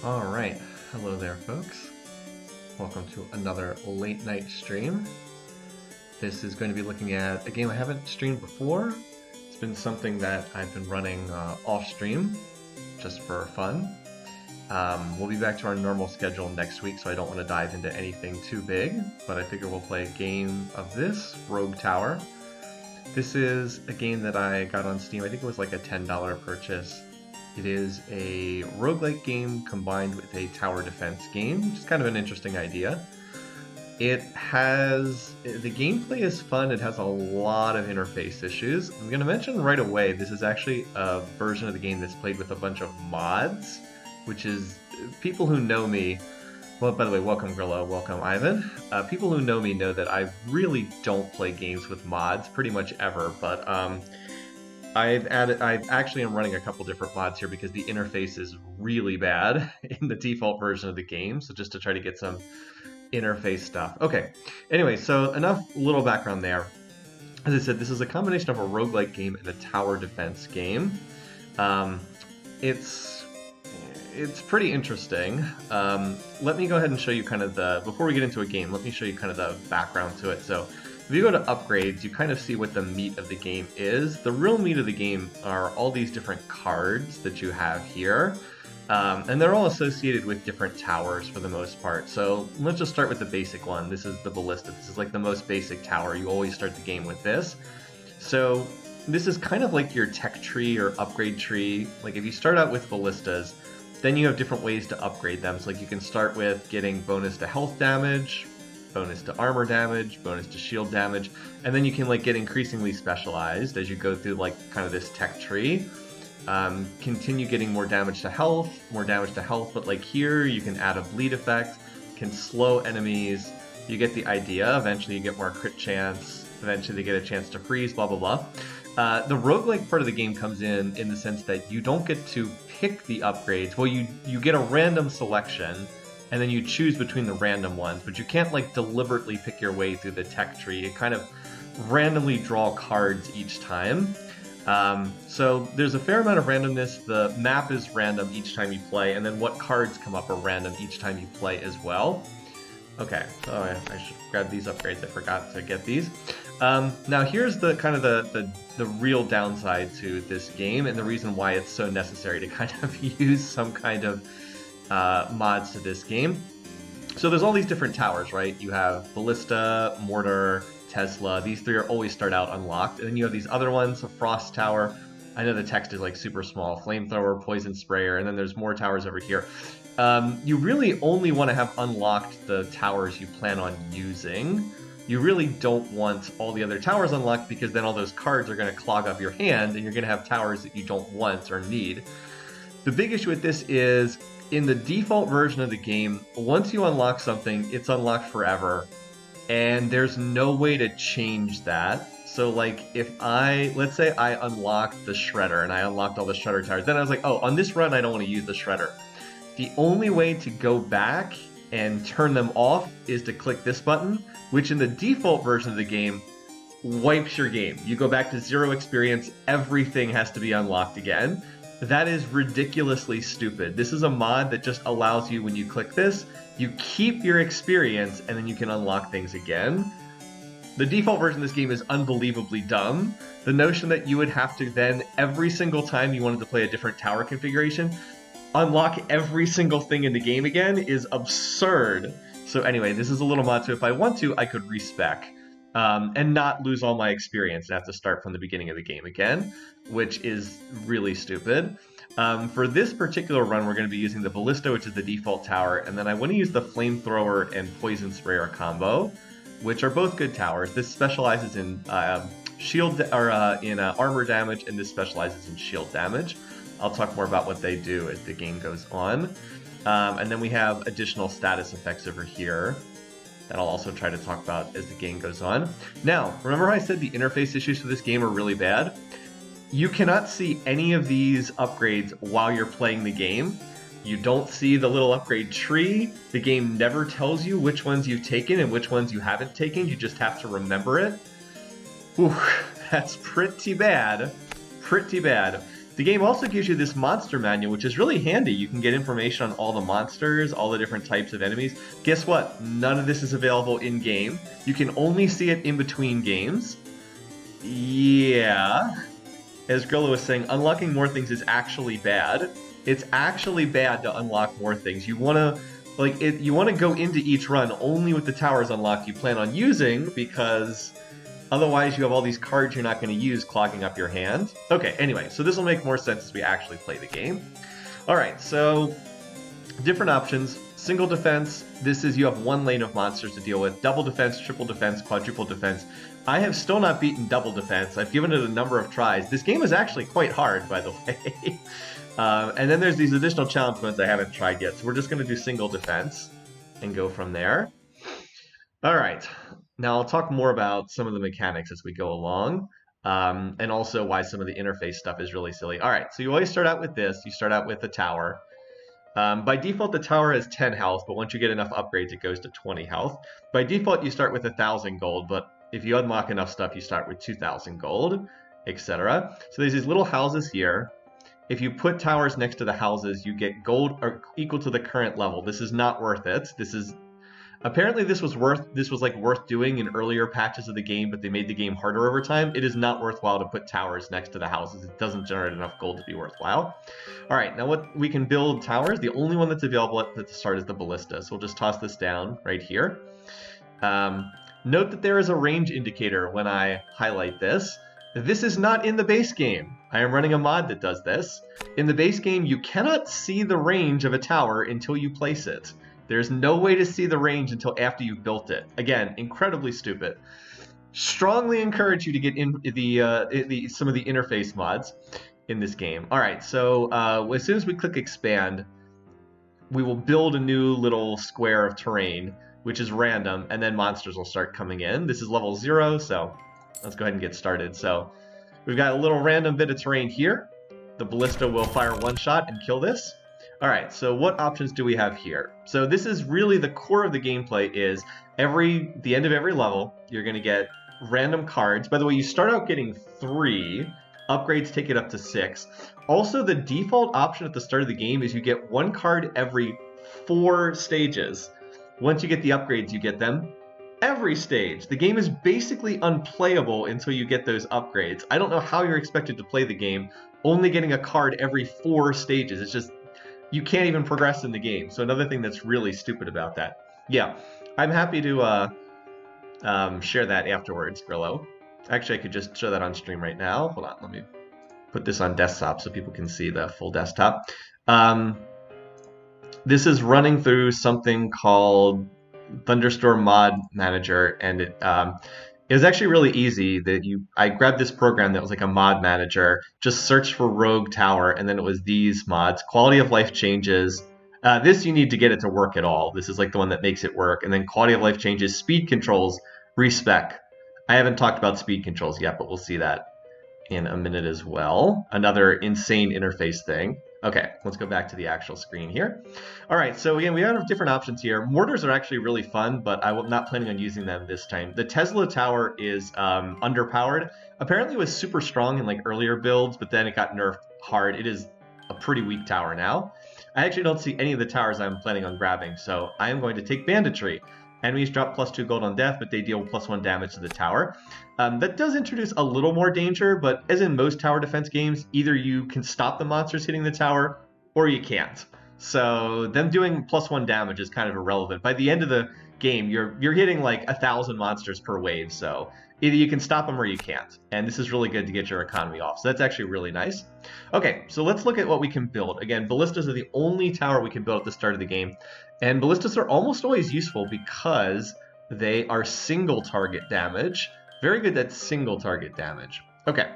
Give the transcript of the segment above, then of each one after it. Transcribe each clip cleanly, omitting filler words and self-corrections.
Alright, hello there folks. Welcome to another late night stream. This is going to be looking at a game I haven't streamed before. It's been something that I've been running off stream, just for fun. We'll be back to our normal schedule next week, so I don't want to dive into anything too big, but I figure we'll play a game of this, Rogue Tower. This is a game that I got on Steam. I think it was like a $10 purchase. It is a roguelike game combined with a tower defense game, which is kind of an interesting idea. The gameplay is fun. It has a lot of interface issues. I'm going to mention right away, this is actually a version of the game that's played with a bunch of mods, which is people who know me. Well, by the way, welcome Grillo, welcome Ivan. People who know me know that I really don't play games with mods pretty much ever, but I actually am running a couple different mods here because the interface is really bad in the default version of the game, so just to try to get some interface stuff. Okay, anyway, so enough little background there. As I said, this is a combination of a roguelike game and a tower defense game. It's pretty interesting. Let me go ahead and show you kind of before we get into a game, let me show you kind of the background to it. So if you go to upgrades, you kind of see what the meat of the game is. The real meat of the game are all these different cards that you have here. And they're all associated with different towers for the most part. So let's just start with the basic one. This is the Ballista. This is like the most basic tower. You always start the game with this. So this is kind of like your tech tree or upgrade tree. Like if you start out with Ballistas, then you have different ways to upgrade them. So like you can start with getting bonus to health damage, bonus to armor damage, bonus to shield damage, and then you can like get increasingly specialized as you go through like kind of this tech tree. Continue getting more damage to health, but like here you can add a bleed effect, can slow enemies, you get the idea. Eventually you get more crit chance, eventually they get a chance to freeze, blah blah blah. The roguelike part of the game comes in the sense that you don't get to pick the upgrades. Well, you get a random selection, and then you choose between the random ones, but you can't like deliberately pick your way through the tech tree. You kind of randomly draw cards each time. So there's a fair amount of randomness. The map is random each time you play, and then what cards come up are random each time you play as well. Okay, so I should grab these upgrades. I forgot to get these. Now here's the kind of the real downside to this game, and the reason why it's so necessary to kind of use some kind of mods to this game. So there's all these different towers, right? You have Ballista, Mortar, Tesla. These three are always start out unlocked, and then you have these other ones, a Frost Tower. I know the text is like super small. Flamethrower, Poison Sprayer, and then there's more towers over here. You really only want to have unlocked the towers you plan on using. You really don't want all the other towers unlocked because then all those cards are going to clog up your hand and you're going to have towers that you don't want or need. The big issue with this is in the default version of the game, once you unlock something, it's unlocked forever. And there's no way to change that. So like if let's say I unlocked the Shredder and I unlocked all the Shredder towers, then I was like, oh, on this run I don't want to use the Shredder. The only way to go back and turn them off is to click this button, which in the default version of the game wipes your game. You go back to 0 experience, everything has to be unlocked again. That is ridiculously stupid. This is a mod that just allows you, when you click this, you keep your experience and then you can unlock things again. The default version of this game is unbelievably dumb. The notion that you would have to then, every single time you wanted to play a different tower configuration, unlock every single thing in the game again is absurd. So anyway, this is a little mod, so if I want to, I could respec and not lose all my experience and have to start from the beginning of the game again, which is really stupid. For this particular run, we're going to be using the Ballista, which is the default tower, and then I want to use the Flamethrower and Poison Sprayer combo, which are both good towers. This specializes in armor damage, and this specializes in shield damage. I'll talk more about what they do as the game goes on. And then we have additional status effects over here that I'll also try to talk about as the game goes on. Now, remember how I said the interface issues for this game are really bad? You cannot see any of these upgrades while you're playing the game. You don't see the little upgrade tree. The game never tells you which ones you've taken and which ones you haven't taken. You just have to remember it. Ooh, that's pretty bad. Pretty bad. The game also gives you this monster manual, which is really handy. You can get information on all the monsters, all the different types of enemies. Guess what? None of this is available in-game. You can only see it in between games. Yeah. As Grillo was saying, unlocking more things is actually bad. It's actually bad to unlock more things. You want to go into each run only with the towers unlocked you plan on using, because otherwise, you have all these cards you're not going to use clogging up your hand. Okay, anyway, so this will make more sense as we actually play the game. All right, so different options. Single defense, this is you have one lane of monsters to deal with. Double defense, triple defense, quadruple defense. I have still not beaten double defense. I've given it a number of tries. This game is actually quite hard, by the way. And then there's these additional challenge ones I haven't tried yet. So we're just going to do single defense and go from there. All right. Now I'll talk more about some of the mechanics as we go along, and also why some of the interface stuff is really silly. All right, so you always start out with this. You start out with the tower. By default, the tower has 10 health, but once you get enough upgrades, it goes to 20 health. By default, you start with 1,000 gold, but if you unlock enough stuff, you start with 2,000 gold, etc. So there's these little houses here. If you put towers next to the houses, you get gold equal to the current level. This is not worth it. Apparently this was worth doing in earlier patches of the game, but they made the game harder over time. It is not worthwhile to put towers next to the houses. It doesn't generate enough gold to be worthwhile. All right, now what we can build towers. The only one that's available at the start is the Ballista. So we'll just toss this down right here. Note that there is a range indicator when I highlight this. This is not in the base game. I am running a mod that does this. In the base game, you cannot see the range of a tower until you place it. There's no way to see the range until after you've built it. Again, incredibly stupid. Strongly encourage you to get in some of the interface mods in this game. All right, so as soon as we click expand, we will build a new little square of terrain, which is random, and then monsters will start coming in. This is level 0, so let's go ahead and get started. So we've got a little random bit of terrain here. The Ballista will fire one shot and kill this. All right, so what options do we have here? So this is really the core of the gameplay is the end of every level, you're going to get random cards. By the way, you start out getting 3. Upgrades take it up to 6. Also, the default option at the start of the game is you get 1 card every 4 stages. Once you get the upgrades, you get them every stage. The game is basically unplayable until you get those upgrades. I don't know how you're expected to play the game only getting a card every 4 stages. It's just, you can't even progress in the game. So another thing that's really stupid about that. Yeah, I'm happy to share that afterwards, Grillo. Actually, I could just show that on stream right now. Hold on, let me put this on desktop so people can see the full desktop. This is running through something called Thunderstorm Mod Manager, and it was actually really easy. I grabbed this program that was like a mod manager, just searched for Rogue Tower, and then it was these mods. Quality of life changes. This you need to get it to work at all. This is like the one that makes it work. And then quality of life changes, speed controls, respec. I haven't talked about speed controls yet, but we'll see that in a minute as well. Another insane interface thing. Okay, let's go back to the actual screen here. All right, so again, we have different options here. Mortars are actually really fun, but I'm not planning on using them this time. The Tesla Tower is underpowered. Apparently it was super strong in like earlier builds, but then it got nerfed hard. It is a pretty weak tower now. I actually don't see any of the towers I'm planning on grabbing, so I am going to take Banditry. Enemies drop +2 gold on death, but they deal +1 damage to the tower. That does introduce a little more danger, but as in most tower defense games, either you can stop the monsters hitting the tower, or you can't. So them doing +1 damage is kind of irrelevant. By the end of the game, you're hitting like 1,000 monsters per wave, so either you can stop them or you can't. And this is really good to get your economy off, so that's actually really nice. Okay, so let's look at what we can build. Again, Ballistas are the only tower we can build at the start of the game. And Ballistas are almost always useful because they are single target damage. Very good at single target damage. Okay,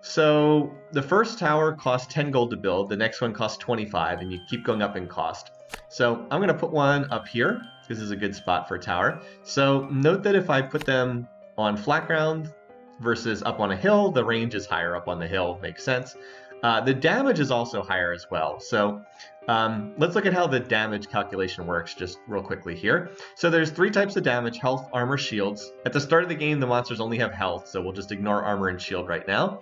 so the first tower costs 10 gold to build, the next one costs 25, and you keep going up in cost. So I'm going to put one up here. This is a good spot for a tower. So note that if I put them on flat ground versus up on a hill, the range is higher up on the hill, makes sense. The damage is also higher as well. So let's look at how the damage calculation works just real quickly here. So there's 3 types of damage: health, armor, shields. At the start of the game, the monsters only have health, so we'll just ignore armor and shield right now.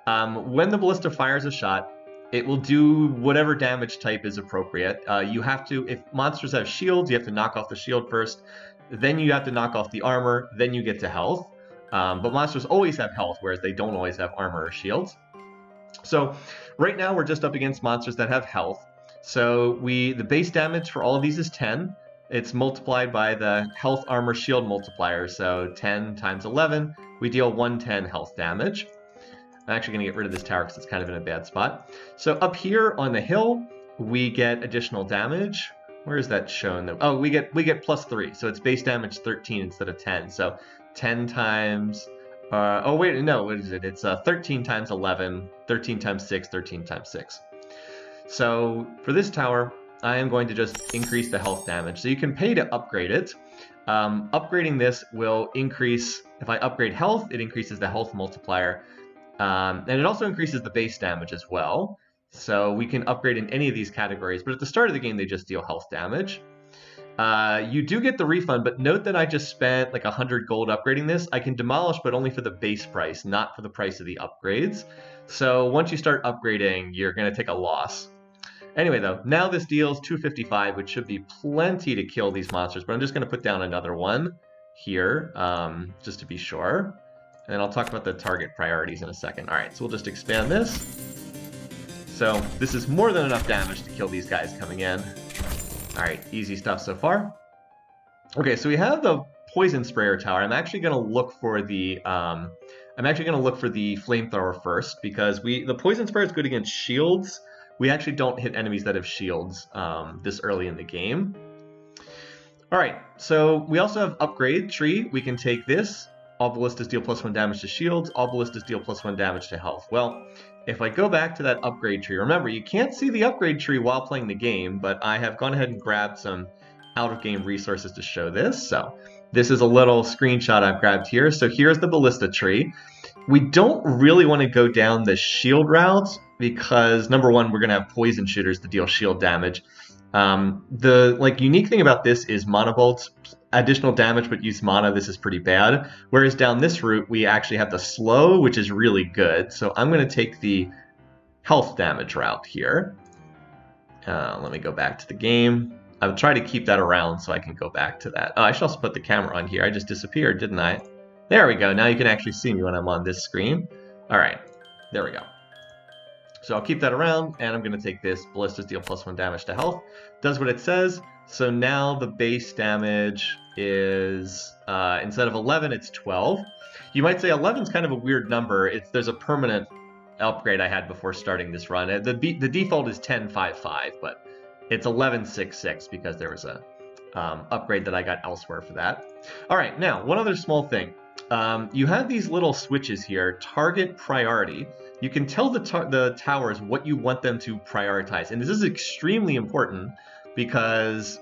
When the ballista fires a shot, it will do whatever damage type is appropriate. You have to, if monsters have shields, you have to knock off the shield first. Then you have to knock off the armor. Then you get to health. But monsters always have health, whereas they don't always have armor or shields. So right now we're just up against monsters that have health. So the base damage for all of these is 10. It's multiplied by the health, armor, shield multiplier. So 10 times 11, we deal 110 health damage. I'm actually going to get rid of this tower because it's kind of in a bad spot. So up here on the hill, we get additional damage. Where is that shown? Oh, we get +3. So it's base damage 13 instead of 10. So 10 times... oh, wait, no, what is it? It's 13 times 11, 13 times 6, 13 times 6. So for this tower, I am going to just increase the health damage. So you can pay to upgrade it. Upgrading this will increase... If I upgrade health, it increases the health multiplier. And it also increases the base damage as well. So we can upgrade in any of these categories. But at the start of the game, they just deal health damage. You do get the refund, but note that I just spent like 100 gold upgrading this. I can demolish, but only for the base price, not for the price of the upgrades. So once you start upgrading, you're going to take a loss. Anyway, though, now this deals 255, which should be plenty to kill these monsters. But I'm just going to put down another one here, just to be sure. And then I'll talk about the target priorities in a second. All right, so we'll just expand this. So this is more than enough damage to kill these guys coming in. All right, easy stuff so far. Okay, so we have the poison sprayer tower. I'm actually going to look for the flamethrower first because the poison sprayer is good against shields. We actually don't hit enemies that have shields this early in the game. All right, so we also have upgrade tree. We can take this. All ballistas deal +1 damage to shields. All ballistas deal +1 damage to health. Well, if I go back to that upgrade tree, remember, you can't see the upgrade tree while playing the game, but I have gone ahead and grabbed some out-of-game resources to show this. So this is a little screenshot I've grabbed here. So here's the ballista tree. We don't really want to go down the shield route because, number one, we're going to have poison shooters to deal shield damage. The unique thing about this is mana bolts. Additional damage but use mana, this is pretty bad. Whereas down this route, we actually have the slow, which is really good. So I'm going to take the health damage route here. Let me go back to the game. I'll try to keep that around so I can go back to that. Oh, I should also put the camera on here. I just disappeared, didn't I? There we go. Now you can actually see me when I'm on this screen. All right, there we go. So I'll keep that around, and I'm going to take this. Ballistas deal +1 damage to health. Does what it says. So now the base damage is, instead of 11, it's 12. You might say 11 is kind of a weird number. There's a permanent upgrade I had before starting this run. The default is 10.55, but it's 11.66 because there was a upgrade that I got elsewhere for that. All right, now, one other small thing. You have these little switches here, target priority. You can tell the towers what you want them to prioritize. And this is extremely important because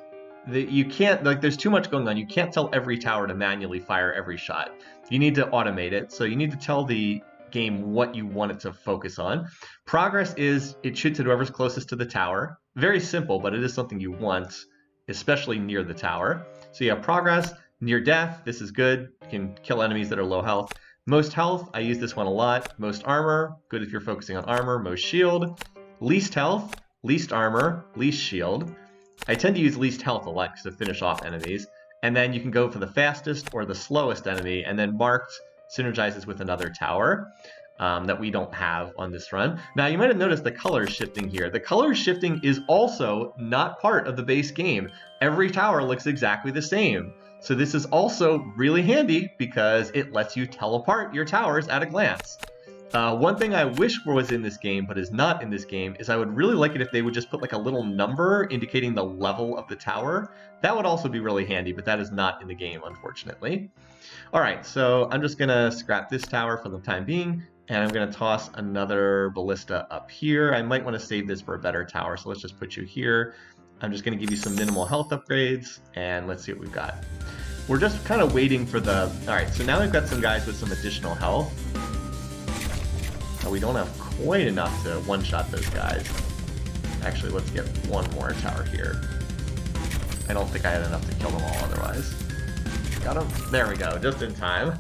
you can't, there's too much going on. You can't tell every tower to manually fire every shot. You need to automate it. So you need to tell the game what you want it to focus on. Progress is it shoots at whoever's closest to the tower. Very simple, but it is something you want, especially near the tower. So you have progress, near death. This is good. You can kill enemies that are low health. Most health, I use this one a lot. Most armor, good if you're focusing on armor. Most shield. Least health, least armor, least shield. I tend to use least health a lot to finish off enemies. And then you can go for the fastest or the slowest enemy, and then marked synergizes with another tower that we don't have on this run. Now, you might have noticed the color shifting here. The color shifting is also not part of the base game. Every tower looks exactly the same. So this is also really handy because it lets you tell apart your towers at a glance. One thing I wish was in this game, but is not in this game, is I would really like it if they would just put like a little number indicating the level of the tower. That would also be really handy, but that is not in the game, unfortunately. All right, so I'm just going to scrap this tower for the time being, and I'm going to toss another ballista up here. I might want to save this for a better tower, so let's just put you here. I'm just going to give you some minimal health upgrades, and let's see what we've got. We're just kind of waiting for the... All right, so now we've got some guys with some additional health. We don't have quite enough to one-shot those guys. Actually, let's get one more tower here. I don't think I had enough to kill them all otherwise. Got him. There we go, just in time.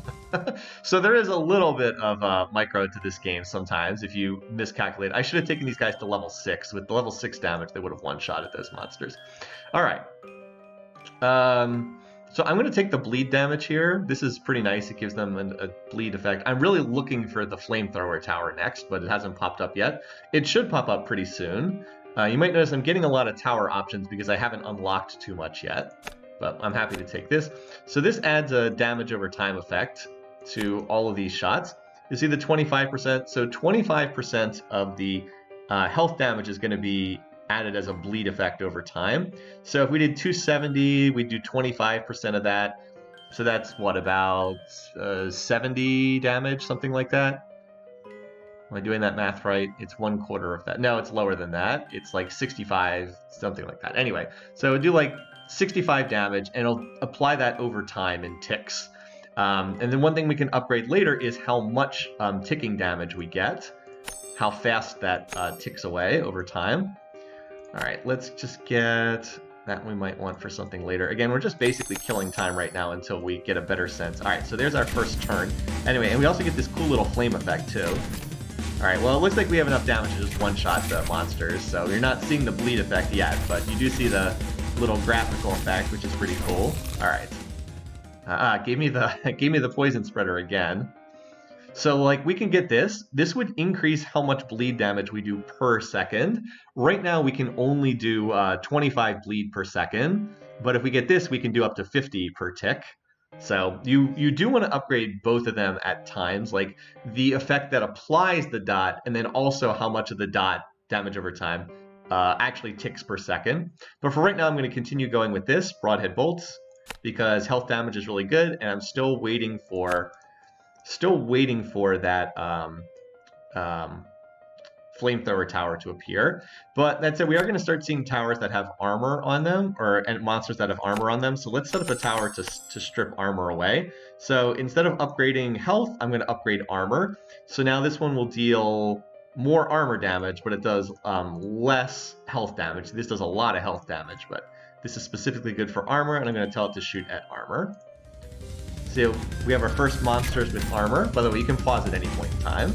So there is a little bit of micro to this game sometimes if you miscalculate. I should have taken these guys to level 6. With the level 6 damage, they would have one-shotted those monsters. All right. So I'm going to take the bleed damage here. This is pretty nice. It gives them a bleed effect. I'm really looking for the flamethrower tower next, but it hasn't popped up yet. It should pop up pretty soon. You might notice I'm getting a lot of tower options because I haven't unlocked too much yet, but I'm happy to take this. So this adds a damage over time effect to all of these shots. You see the 25%? So 25% of the health damage is going to be added as a bleed effect over time. So if we did 270, we'd do 25% of that. So that's what, about 70 damage, something like that? Am I doing that math right? It's 1/4 of that. No, it's lower than that. It's like 65, something like that. Anyway, so do like 65 damage, and it'll apply that over time in ticks. And then one thing we can upgrade later is how much ticking damage we get, how fast that ticks away over time. All right, let's just get that we might want for something later. Again, we're just basically killing time right now until we get a better sense. All right, so there's our first turn. Anyway, and we also get this cool little flame effect too. All right, well, it looks like we have enough damage to just one-shot the monsters, so you're not seeing the bleed effect yet, but you do see the little graphical effect, which is pretty cool. All right. Gave me the poison spreader again. So, like, we can get this. This would increase how much bleed damage we do per second. Right now, we can only do 25 bleed per second. But if we get this, we can do up to 50 per tick. So you do want to upgrade both of them at times, like the effect that applies the dot, and then also how much of the dot damage over time actually ticks per second. But for right now, I'm going to continue going with this, Broadhead Bolts, because health damage is really good, and I'm still waiting for that flamethrower tower to appear. But that said, we are going to start seeing towers that have armor on them, and monsters that have armor on them. So let's set up a tower to strip armor away. So instead of upgrading health, I'm going to upgrade armor. So now this one will deal more armor damage, but it does less health damage. This does a lot of health damage, but this is specifically good for armor, and I'm going to tell it to shoot at armor. So we have our first monsters with armor. By the way, you can pause at any point in time.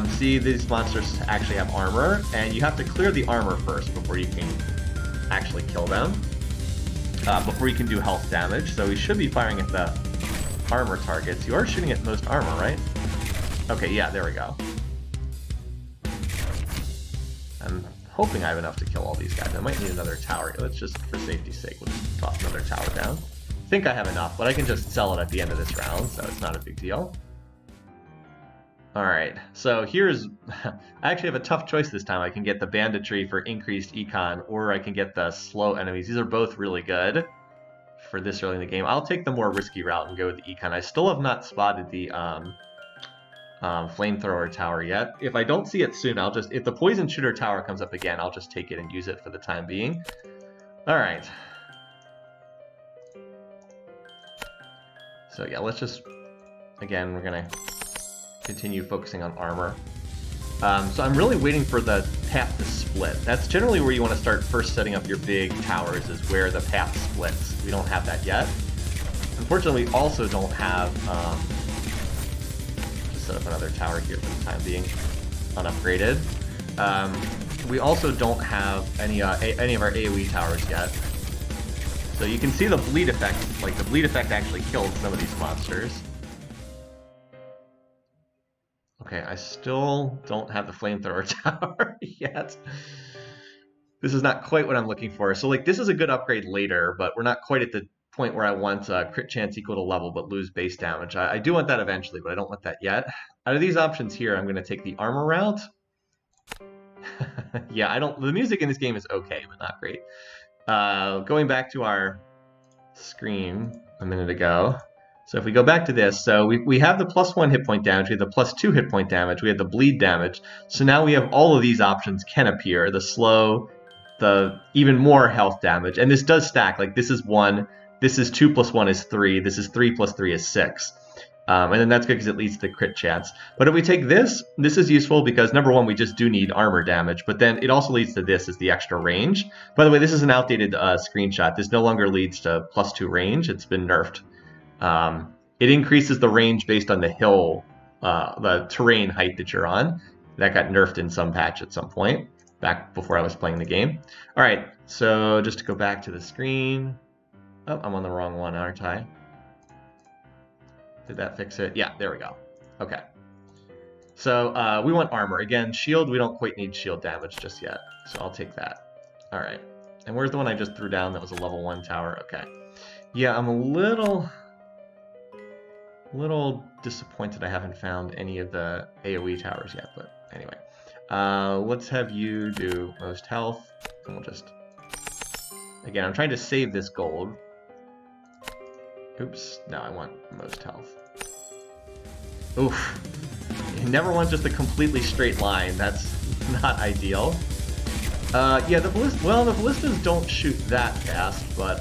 See, these monsters actually have armor, and you have to clear the armor first before you can actually kill them, before you can do health damage. So we should be firing at the armor targets. You are shooting at most armor, right? Okay, yeah, there we go. I'm hoping I have enough to kill all these guys. I might need another tower. Let's just, for safety's sake, we'll just toss another tower down. I think I have enough, but I can just sell it at the end of this round, so it's not a big deal. Alright, so here's... I actually have a tough choice this time. I can get the banditry for increased econ, or I can get the slow enemies. These are both really good for this early in the game. I'll take the more risky route and go with the econ. I still have not spotted the flamethrower tower yet. If I don't see it soon, I'll just... If the poison shooter tower comes up again, I'll just take it and use it for the time being. Alright. So yeah, let's just... Again, we're gonna... continue focusing on armor. So I'm really waiting for the path to split. That's generally where you want to start first setting up your big towers, is where the path splits. We don't have that yet. Unfortunately, we also don't have... just set up another tower here for the time being, unupgraded. We also don't have any of our AoE towers yet. So you can see the bleed effect. Like, the bleed effect actually killed some of these monsters. Okay, I still don't have the flamethrower tower yet. This is not quite what I'm looking for. So, like, this is a good upgrade later, but we're not quite at the point where I want crit chance equal to level but lose base damage. I do want that eventually, but I don't want that yet. Out of these options here, I'm going to take the armor route. Yeah, I don't... The music in this game is okay, but not great. Going back to our screen a minute ago. So if we go back to this, so we have the +1 hit point damage, we have the +2 hit point damage, we have the bleed damage. So now we have all of these options can appear. The slow, the even more health damage. And this does stack. Like, this is 1, this is 2 + 1 is 3, this is 3 + 3 is 6. And then that's good because it leads to crit chance. But if we take this, this is useful because, number one, we just do need armor damage, but then it also leads to this as the extra range. By the way, this is an outdated screenshot. This no longer leads to +2 range. It's been nerfed. it increases the range based on the hill, the terrain height that you're on. That got nerfed in some patch at some point, back before I was playing the game. All right, so just to go back to the screen. Oh, I'm on the wrong one, aren't I? Did that fix it? Yeah, there we go. Okay. So we want armor. Again, shield, we don't quite need shield damage just yet. So I'll take that. All right. And where's the one I just threw down that was a level 1 tower? Okay. Yeah, I'm a little disappointed I haven't found any of the AoE towers yet, but anyway. Let's have you do most health, and we'll just... Again, I'm trying to save this gold. Oops, no, I want most health. Oof. You never want just a completely straight line. That's not ideal. Yeah, the ballistas don't shoot that fast, but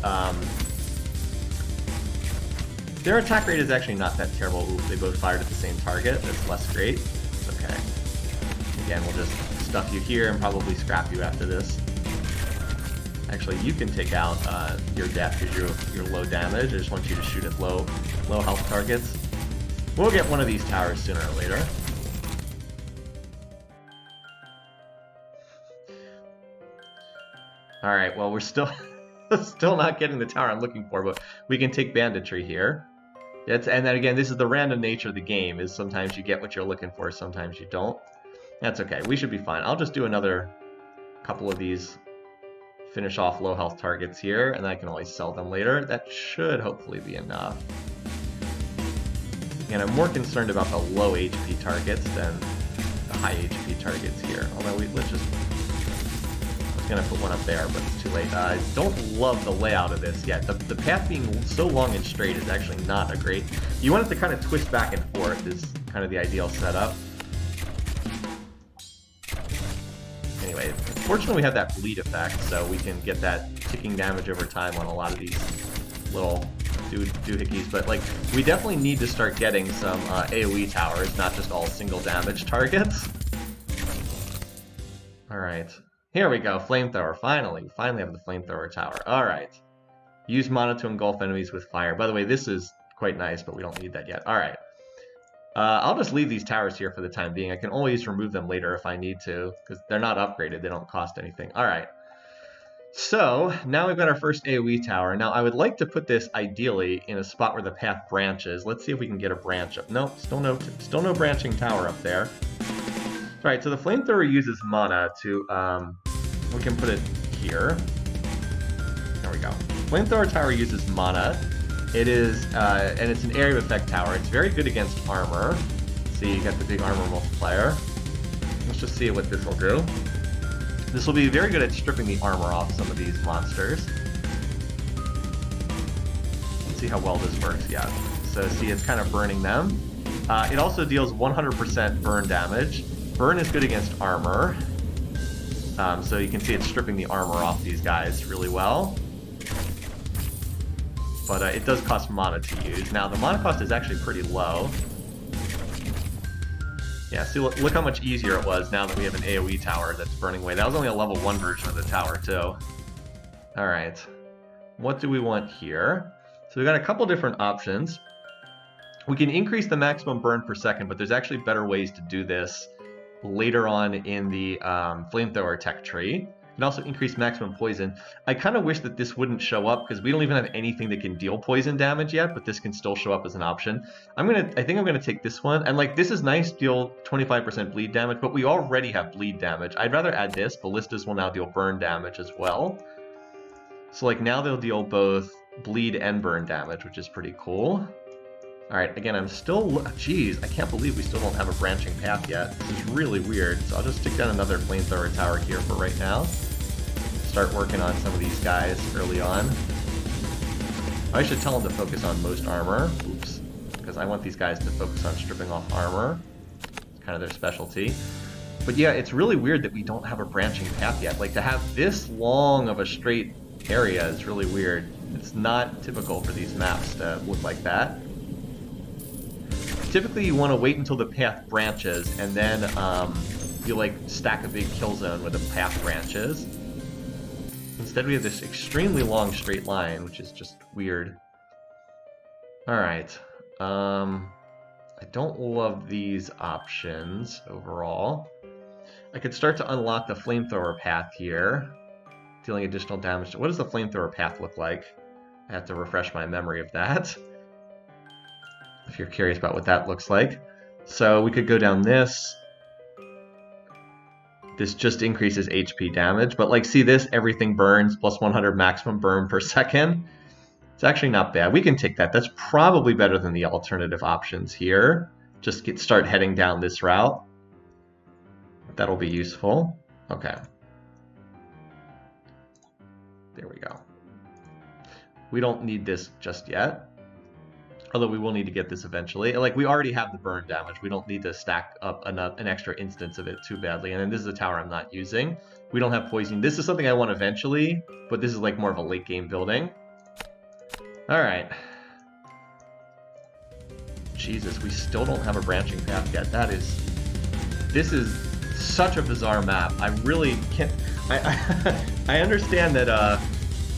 their attack rate is actually not that terrible. Ooh, they both fired at the same target. That's less great. Okay. Again, we'll just stuff you here and probably scrap you after this. Actually, you can take out your death because you're low damage. I just want you to shoot at low health targets. We'll get one of these towers sooner or later. All right. Well, we're still not getting the tower I'm looking for, but we can take banditry here. And then again, this is the random nature of the game. Is sometimes you get what you're looking for, sometimes you don't. That's okay. We should be fine. I'll just do another couple of these. Finish off low health targets here, and I can always sell them later. That should hopefully be enough. And I'm more concerned about the low HP targets than the high HP targets here. Although let's just... I was going to put one up there, but it's too late. I don't love the layout of this yet. The path being so long and straight is actually not a great... You want it to kind of twist back and forth is kind of the ideal setup. Anyway, fortunately we have that bleed effect, so we can get that ticking damage over time on a lot of these little doohickeys. But like, we definitely need to start getting some AoE towers, not just all single damage targets. Alright, here we go, flamethrower, finally have the flamethrower tower. Alright, use mana to engulf enemies with fire. By the way, this is quite nice, but we don't need that yet. Alright. I'll just leave these towers here for the time being. I can always remove them later if I need to, because they're not upgraded. They don't cost anything. All right. So now we've got our first AoE tower. Now I would like to put this ideally in a spot where the path branches. Let's see if we can get a branch up. Nope, still no branching tower up there. All right. So the flamethrower uses mana to. We can put it here. There we go. Flamethrower tower uses mana. It is, and it's an area of effect tower. It's very good against armor. See, you got the big armor multiplier. Let's just see what this will do. This will be very good at stripping the armor off some of these monsters. Let's see how well this works, yeah. So see, it's kind of burning them. It also deals 100% burn damage. Burn is good against armor. So you can see it's stripping the armor off these guys really well. But it does cost mana to use. Now, the mana cost is actually pretty low. Yeah, see, look how much easier it was now that we have an AoE tower that's burning away. That was only a level 1 version of the tower, too. Alright. What do we want here? So we've got a couple different options. We can increase the maximum burn per second, but there's actually better ways to do this later on in the flamethrower tech tree. It can also increase maximum poison. I kind of wish that this wouldn't show up because we don't even have anything that can deal poison damage yet, but this can still show up as an option. I think I'm gonna take this one. And like, this is nice, deal 25% bleed damage, but we already have bleed damage. I'd rather add this. Ballistas will now deal burn damage as well. So like now they'll deal both bleed and burn damage, which is pretty cool. Alright, again, I'm still... Jeez, I can't believe we still don't have a branching path yet. This is really weird. So I'll just stick down another flamethrower tower here for right now. Start working on some of these guys early on. I should tell them to focus on most armor. Oops. Because I want these guys to focus on stripping off armor. It's kind of their specialty. But yeah, it's really weird that we don't have a branching path yet. Like, to have this long of a straight area is really weird. It's not typical for these maps to look like that. Typically, you want to wait until the path branches, and then you like stack a big kill zone where the path branches. Instead, we have this extremely long straight line, which is just weird. All right. I don't love these options overall. I could start to unlock the flamethrower path here, dealing additional damage. What does the flamethrower path look like? I have to refresh my memory of that, if you're curious about what that looks like. So we could go down this. This just increases HP damage, but like, see this? Everything burns, plus 100 maximum burn per second. It's actually not bad. We can take that. That's probably better than the alternative options here. Just start heading down this route. That'll be useful. Okay. There we go. We don't need this just yet. Although we will need to get this eventually. Like, we already have the burn damage. We don't need to stack up an extra instance of it too badly. And then this is a tower I'm not using. We don't have poison. This is something I want eventually, but this is like more of a late game building. Alright. Jesus, we still don't have a branching path yet. This is such a bizarre map. I really can't... I understand that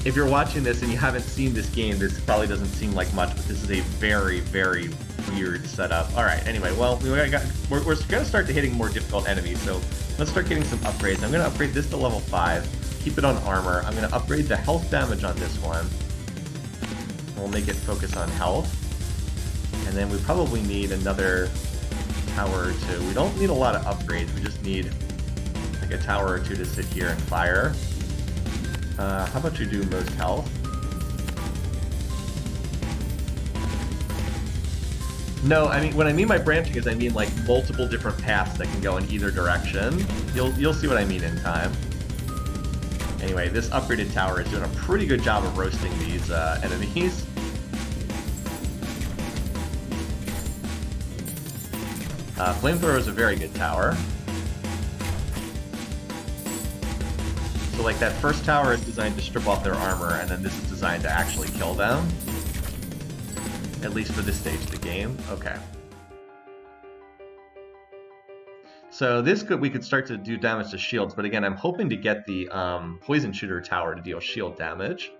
if you're watching this and you haven't seen this game, this probably doesn't seem like much, but this is a very, very weird setup. Alright, anyway, well, we're going to start hitting more difficult enemies, so let's start getting some upgrades. I'm going to upgrade this to level 5, keep it on armor. I'm going to upgrade the health damage on this one. We'll make it focus on health. And then we probably need another tower or two. We don't need a lot of upgrades, we just need like a tower or two to sit here and fire. How about you do most health? No, I mean, when I mean by branching is I mean like multiple different paths that can go in either direction. You'll see what I mean in time. Anyway, this upgraded tower is doing a pretty good job of roasting these enemies. Flamethrower is a very good tower. So like that first tower is designed to strip off their armor, and then this is designed to actually kill them. At least for this stage of the game. Okay. So we could start to do damage to shields, but again, I'm hoping to get the poison shooter tower to deal shield damage.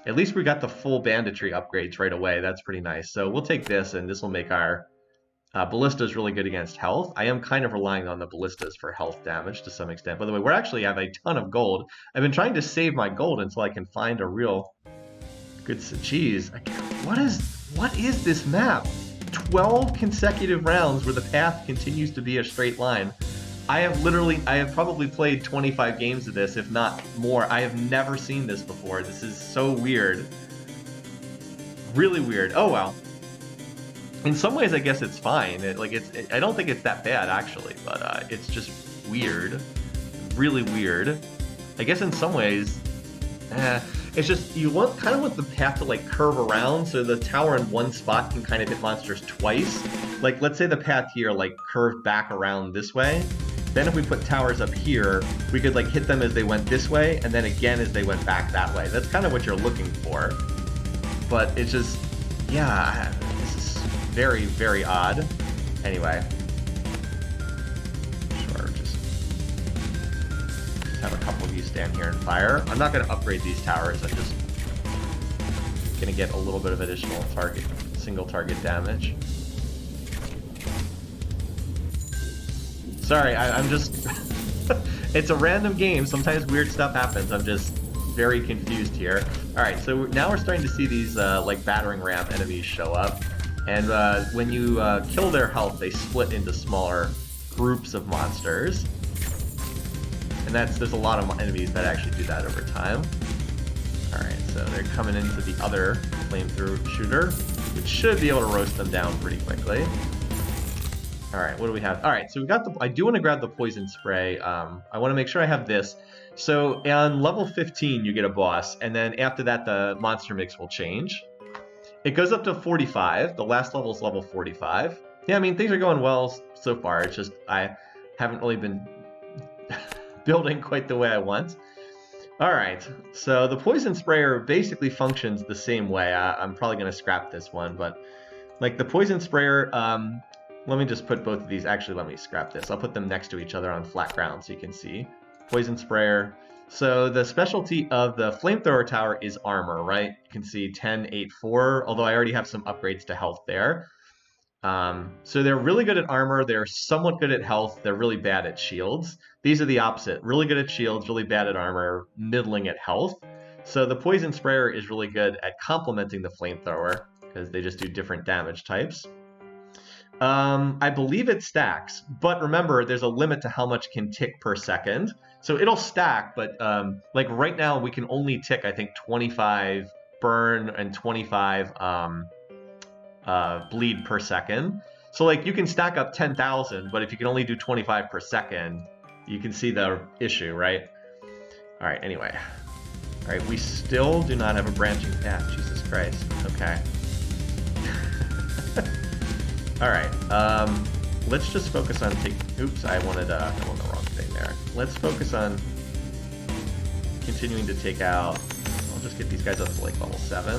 At least we got the full banditry upgrades right away. That's pretty nice. So we'll take this, and this will make our Ballistas really good against health. I am kind of relying on the Ballistas for health damage to some extent. By the way, we actually have a ton of gold. I've been trying to save my gold until I can find a real good... Jeez, what is this map? 12 consecutive rounds where the path continues to be a straight line. I have probably played 25 games of this, if not more. I have never seen this before. This is so weird. Really weird. Oh, well. In some ways, I guess it's fine. I don't think it's that bad, actually, but it's just weird. Really weird. I guess in some ways, it's just, you kind of want the path to, like, curve around, so the tower in one spot can kind of hit monsters twice. Like, let's say the path here, like, curved back around this way. Then if we put towers up here, we could, like, hit them as they went this way, and then again as they went back that way. That's kind of what you're looking for. But it's just, yeah, this is very, very odd. Anyway. Sure, just have a couple of you stand here and fire. I'm not going to upgrade these towers, I'm just going to get a little bit of additional single target damage. Sorry, I'm just... It's a random game, sometimes weird stuff happens, I'm just very confused here. Alright, so now we're starting to see these, like, battering ram enemies show up. And when you kill their health, they split into smaller groups of monsters. And there's a lot of enemies that actually do that over time. Alright, so they're coming into the other flamethrower shooter, which should be able to roast them down pretty quickly. Alright, what do we have? Alright, so we got I do want to grab the poison spray. I want to make sure I have this. So on level 15, you get a boss, and then after that, the monster mix will change. It goes up to 45. The last level is level 45. Yeah, I mean, things are going well so far. It's just I haven't really been building quite the way I want. Alright, so the poison sprayer basically functions the same way. I'm probably going to scrap this one, but like the poison sprayer... let me just put both of these. Actually, let me scrap this. I'll put them next to each other on flat ground so you can see. Poison sprayer. So the specialty of the flamethrower tower is armor, right? You can see 10, 8, 4, although I already have some upgrades to health there. So they're really good at armor, they're somewhat good at health, they're really bad at shields. These are the opposite, really good at shields, really bad at armor, middling at health. So the poison sprayer is really good at complementing the flamethrower, because they just do different damage types. I believe it stacks, but remember, there's a limit to how much can tick per second. So it'll stack, but like right now, we can only tick, I think, 25 burn and 25 bleed per second. So like you can stack up 10,000, but if you can only do 25 per second, you can see the issue, right? All right, anyway. All right, we still do not have a branching path. Jesus Christ. Okay. All right, let's just focus on oops, I wanted the wrong thing there. Let's focus on continuing to take out, I'll just get these guys up to like level 7.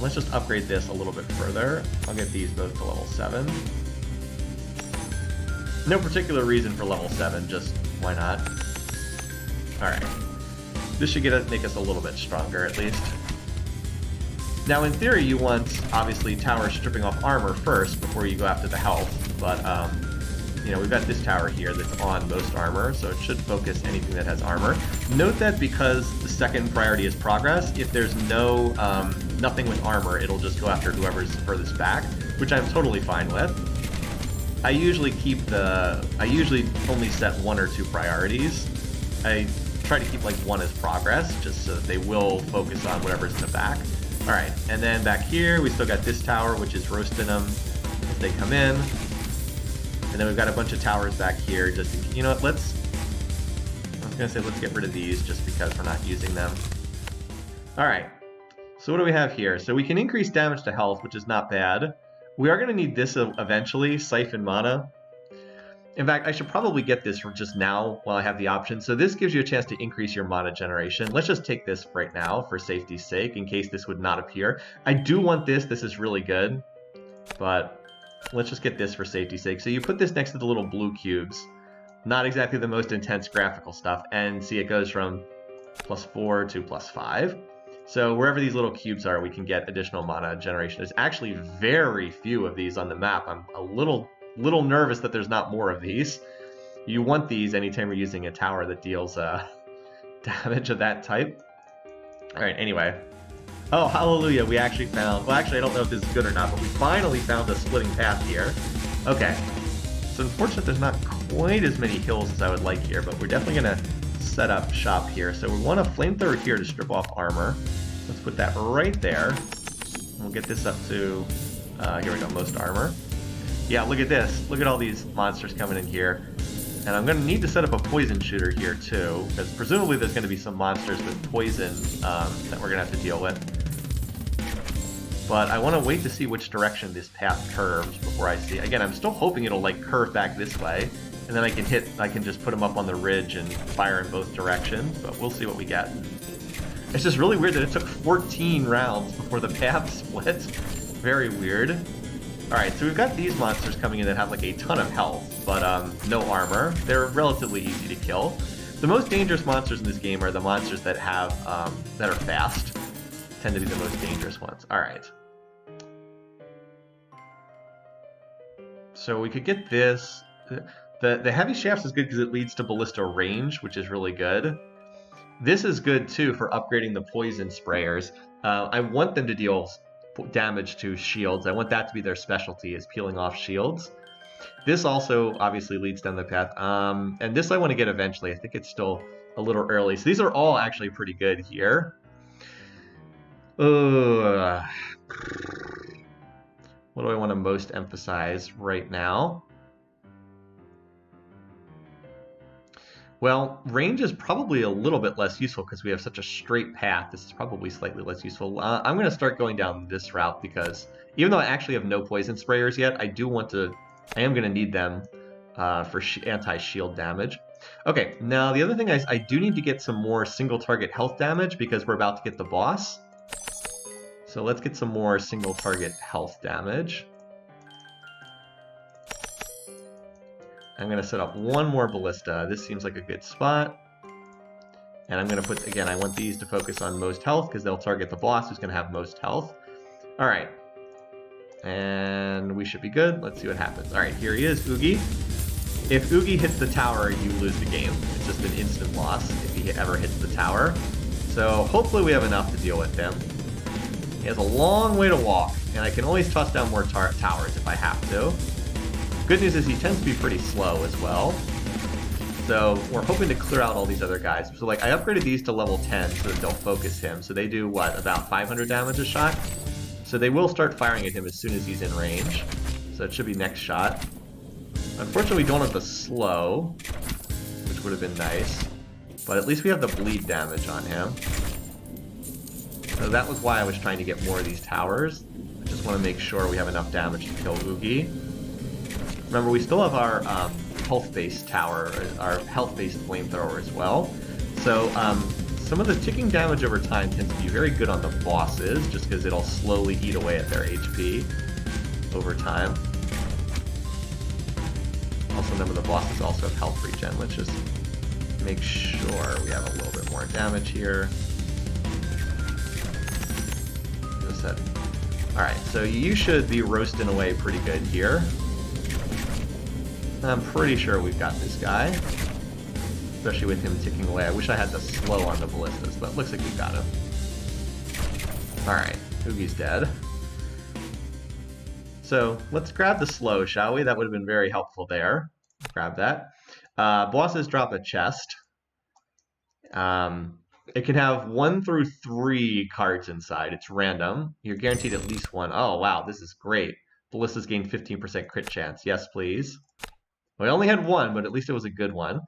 Let's just upgrade this a little bit further. I'll get these both to level 7. No particular reason for level 7, just why not? Alright. This should make us a little bit stronger, at least. Now, in theory, you want, obviously, towers stripping off armor first before you go after the health, but, you know, we've got this tower here that's on most armor, so it should focus anything that has armor. Note that because the second priority is progress, if there's nothing with armor, it'll just go after whoever's furthest back, which I'm totally fine with. I usually only set 1 or 2 priorities. I try to keep like 1 as progress, just so that they will focus on whatever's in the back. Alright, and then back here, we still got this tower, which is roasting them as they come in. And then we've got a bunch of towers back here, just, you know what, I was gonna say let's get rid of these, just because we're not using them. Alright, so what do we have here? So we can increase damage to health, which is not bad. We are gonna need this eventually, Siphon Mana. In fact, I should probably get this just now while I have the option. So this gives you a chance to increase your mana generation. Let's just take this right now for safety's sake, in case this would not appear. I do want this. This is really good. But let's just get this for safety's sake. So you put this next to the little blue cubes. Not exactly the most intense graphical stuff. And see, it goes from +4 to +5. So wherever these little cubes are, we can get additional mana generation. There's actually very few of these on the map. I'm a little nervous that there's not more of these. You want these anytime you're using a tower that deals damage of that type. Alright, anyway. Oh, hallelujah, we actually found... Well, actually, I don't know if this is good or not, but we finally found a splitting path here. Okay. It's unfortunate there's not quite as many hills as I would like here, but we're definitely going to set up shop here. So we want a flamethrower here to strip off armor. Let's put that right there. We'll get this up to... here we go, most armor. Yeah, look at this. Look at all these monsters coming in here. And I'm going to need to set up a poison shooter here, too, because presumably there's going to be some monsters with poison that we're going to have to deal with. But I want to wait to see which direction this path curves before I see... Again, I'm still hoping it'll, like, curve back this way, and then I can just put them up on the ridge and fire in both directions, but we'll see what we get. It's just really weird that it took 14 rounds before the path split. Very weird. Alright, so we've got these monsters coming in that have like a ton of health, but no armor. They're relatively easy to kill. The most dangerous monsters in this game are the monsters that have that are fast. Tend to be the most dangerous ones. Alright. So we could get this. The heavy shafts is good because it leads to ballista range, which is really good. This is good too for upgrading the poison sprayers. I want them to deal damage to shields. I want that to be their specialty, is peeling off shields. This also obviously leads down the path. And this I want to get eventually. I think it's still a little early. So these are all actually pretty good here. What do I want to most emphasize right now? Well, range is probably a little bit less useful because we have such a straight path. This is probably slightly less useful. I'm going to start going down this route because even though I actually have no poison sprayers yet, I am going to need them for anti-shield damage. Okay, now the other thing is I do need to get some more single target health damage because we're about to get the boss. So let's get some more single target health damage. I'm going to set up one more ballista. This seems like a good spot. And I'm going to put, again, I want these to focus on most health because they'll target the boss who's going to have most health. All right. And we should be good. Let's see what happens. All right, here he is, Oogie. If Oogie hits the tower, you lose the game. It's just an instant loss if he ever hits the tower. So hopefully we have enough to deal with him. He has a long way to walk, and I can always toss down more towers if I have to. Good news is he tends to be pretty slow as well. So we're hoping to clear out all these other guys. So like I upgraded these to level 10 so that they'll focus him. So they do, what, about 500 damage a shot? So they will start firing at him as soon as he's in range. So it should be next shot. Unfortunately, we don't have the slow, which would have been nice. But at least we have the bleed damage on him. So that was why I was trying to get more of these towers. I just want to make sure we have enough damage to kill Oogie. Remember, we still have our health-based tower, our health-based flamethrower as well. So some of the ticking damage over time tends to be very good on the bosses, just because it'll slowly eat away at their HP over time. Also remember the bosses also have health regen. Let's just make sure we have a little bit more damage here. Alright, so you should be roasting away pretty good here. I'm pretty sure we've got this guy. Especially with him ticking away. I wish I had the slow on the ballistas, but it looks like we've got him. Alright, Oogie's dead. So let's grab the slow, shall we? That would have been very helpful there. Grab that. Bosses drop a chest. It can have 1 through 3 cards inside. It's random. You're guaranteed at least one. Oh, wow, this is great. Ballistas gain 15% crit chance. Yes, please. We only had 1, but at least it was a good one.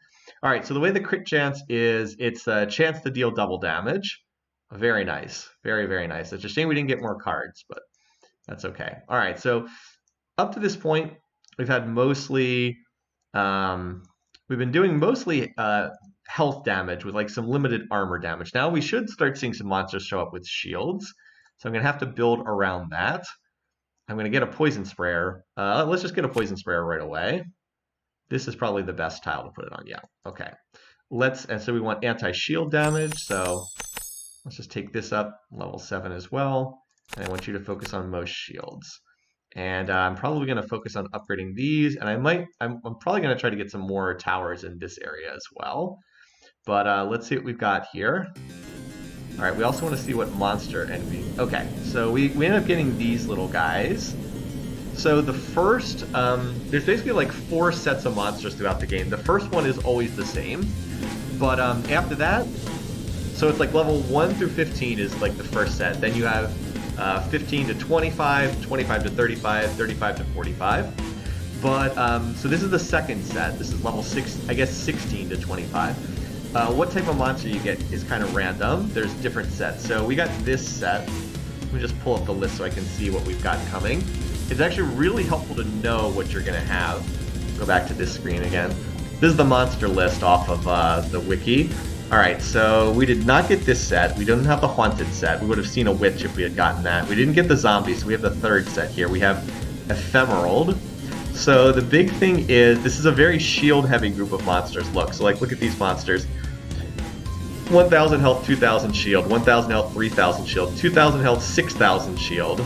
All right, so the way the crit chance is, it's a chance to deal double damage. Very nice. Very, very nice. It's a shame we didn't get more cards, but that's okay. All right, so up to this point, we've had mostly... we've been doing mostly health damage with like some limited armor damage. Now we should start seeing some monsters show up with shields. So I'm going to have to build around that. I'm going to get a poison sprayer. Let's just get a poison sprayer right away. This is probably the best tile to put it on. Yeah, okay. And so we want anti-shield damage. So let's just take this up, level 7 as well. And I want you to focus on most shields. And I'm probably going to focus on upgrading these, and I'm probably going to try to get some more towers in this area as well. But let's see what we've got here. All right, we also want to see what monster envy. Okay, so we ended up getting these little guys. So the first, there's basically like 4 sets of monsters throughout the game. The first one is always the same, but after that, so it's like level 1 through 15 is like the first set. Then you have 15 to 25, 25 to 35, 35 to 45. But, so this is the second set. This is level 6, I guess 16 to 25. What type of monster you get is kind of random. There's different sets. So we got this set. Let me just pull up the list so I can see what we've got coming. It's actually really helpful to know what you're going to have. Go back to this screen again. This is the monster list off of the wiki. Alright, so we did not get this set. We don't have the haunted set. We would have seen a witch if we had gotten that. We didn't get the zombies, so we have the third set here. We have Ephemerald. So the big thing is, this is a very shield-heavy group of monsters. Look, so like, look at these monsters. 1,000 health, 2,000 shield. 1,000 health, 3,000 shield. 2,000 health, 6,000 shield.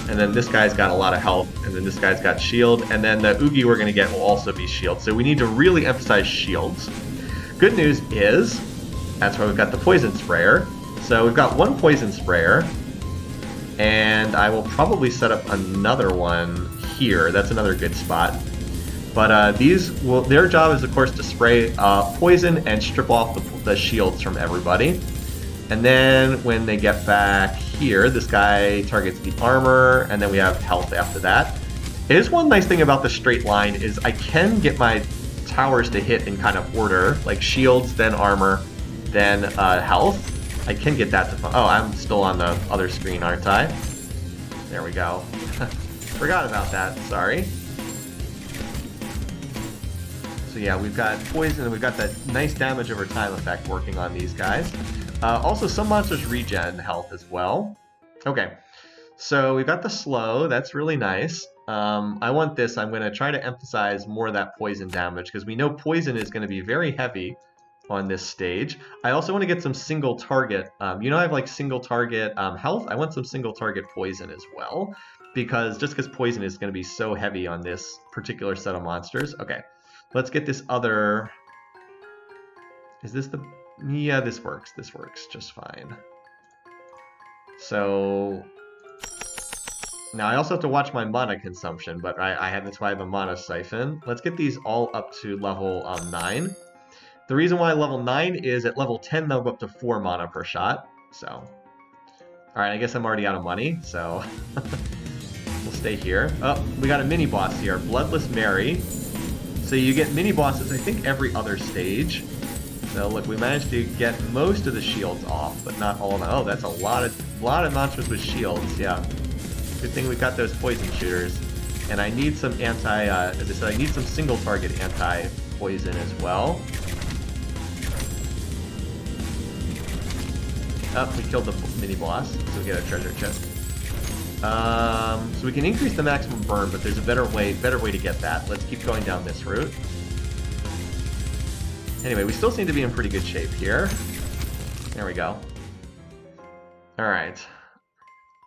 And then this guy's got a lot of health, and then this guy's got shield. And then the Oogie we're going to get will also be shield. So we need to really emphasize shields. Good news is, that's why we've got the poison sprayer. So we've got 1 poison sprayer, and I will probably set up another one here. That's another good spot. But their job is, of course, to spray poison and strip off the shields from everybody. And then when they get back here, this guy targets the armor, and then we have health after that. Here's one nice thing about the straight line is I can get my towers to hit in kind of order, like shields, then armor, then health. I can get that to... Oh, I'm still on the other screen, aren't I? There we go. Forgot about that, sorry. So yeah, we've got poison, and we've got that nice damage over time effect working on these guys. Also, some monsters regen health as well. Okay, so we've got the slow, that's really nice. I want this. I'm going to try to emphasize more of that poison damage, because we know poison is going to be very heavy on this stage. I also want to get some single target. You know, I have like single target health. I want some single target poison as well, because poison is going to be so heavy on this particular set of monsters. Okay, let's get this other. Is this the? Yeah, this works. This works just fine. So now I also have to watch my mana consumption, but that's why I have a mana siphon. Let's get these all up to level 9. The reason why level 9 is at level 10 they'll go up to 4 mana per shot. So, alright, I guess I'm already out of money, so we'll stay here. Oh, we got a mini boss here, Bloodless Mary. So you get mini bosses, I think, every other stage. So look, we managed to get most of the shields off, but not all of them. Oh, that's a lot of monsters with shields. Yeah, good thing we got those poison shooters. And I need some as I said, I need some single target anti-poison as well. Oh, we killed the mini boss, so we get a treasure chest. So we can increase the maximum burn, but there's a better way to get that. Let's keep going down this route. Anyway, we still seem to be in pretty good shape here. There we go. Alright.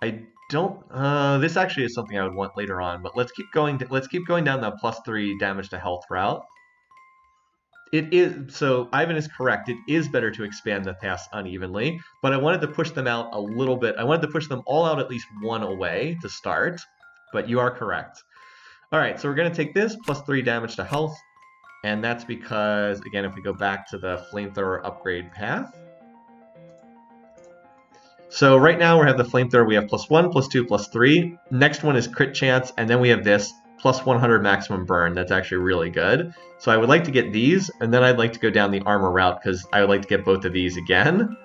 I don't... this actually is something I would want later on, but let's keep going down the +3 damage to health route. It is... So, Ivan is correct. It is better to expand the paths unevenly, but I wanted to push them out a little bit. I wanted to push them all out at least one away to start, but you are correct. Alright, so we're going to take this, +3 damage to health. And that's because, again, if we go back to the flamethrower upgrade path. So right now we have the flamethrower, we have +1, +2, +3. Next one is crit chance, and then we have this +100 maximum burn. That's actually really good. So I would like to get these, and then I'd like to go down the armor route, because I would like to get both of these again.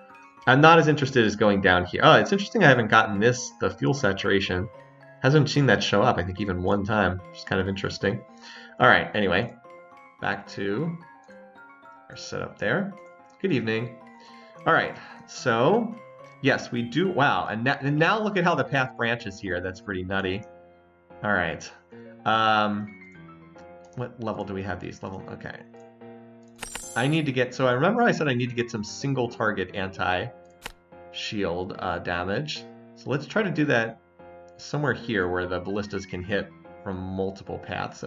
I'm not as interested as going down here. Oh, it's interesting I haven't gotten this, the fuel saturation. Hasn't seen that show up, I think, even one time, which is kind of interesting. All right, anyway. Back to our setup there. Good evening. All right, so yes, we do. Wow, and now look at how the path branches here. That's pretty nutty. All right. What level do we have these? Level. Okay. I need to get. So I remember I said I need to get some single target anti-shield damage. So let's try to do that somewhere here where the ballistas can hit from multiple paths.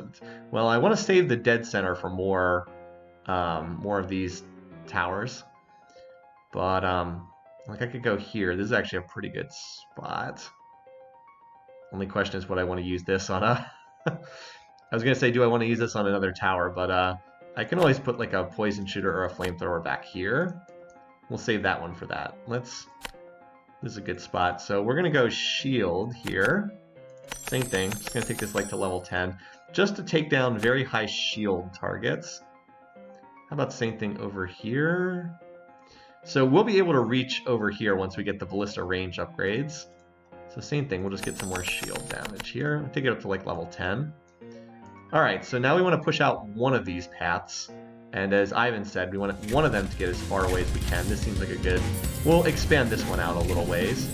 Well, I want to save the dead center for more of these towers, but like I could go here. This is actually a pretty good spot. Only question is what I want to use this on a I was gonna say, do I want to use this on another tower, but I can always put like a poison shooter or a flamethrower back here. We'll save that one for that. This is a good spot. So we're gonna go shield here. Same thing, just going to take this like to level 10, just to take down very high shield targets. How about the same thing over here? So we'll be able to reach over here once we get the ballista range upgrades. So same thing, we'll just get some more shield damage here. Take it up to like level 10. Alright, so now we want to push out one of these paths. And as Ivan said, we want one of them to get as far away as we can. This seems like a good... We'll expand this one out a little ways.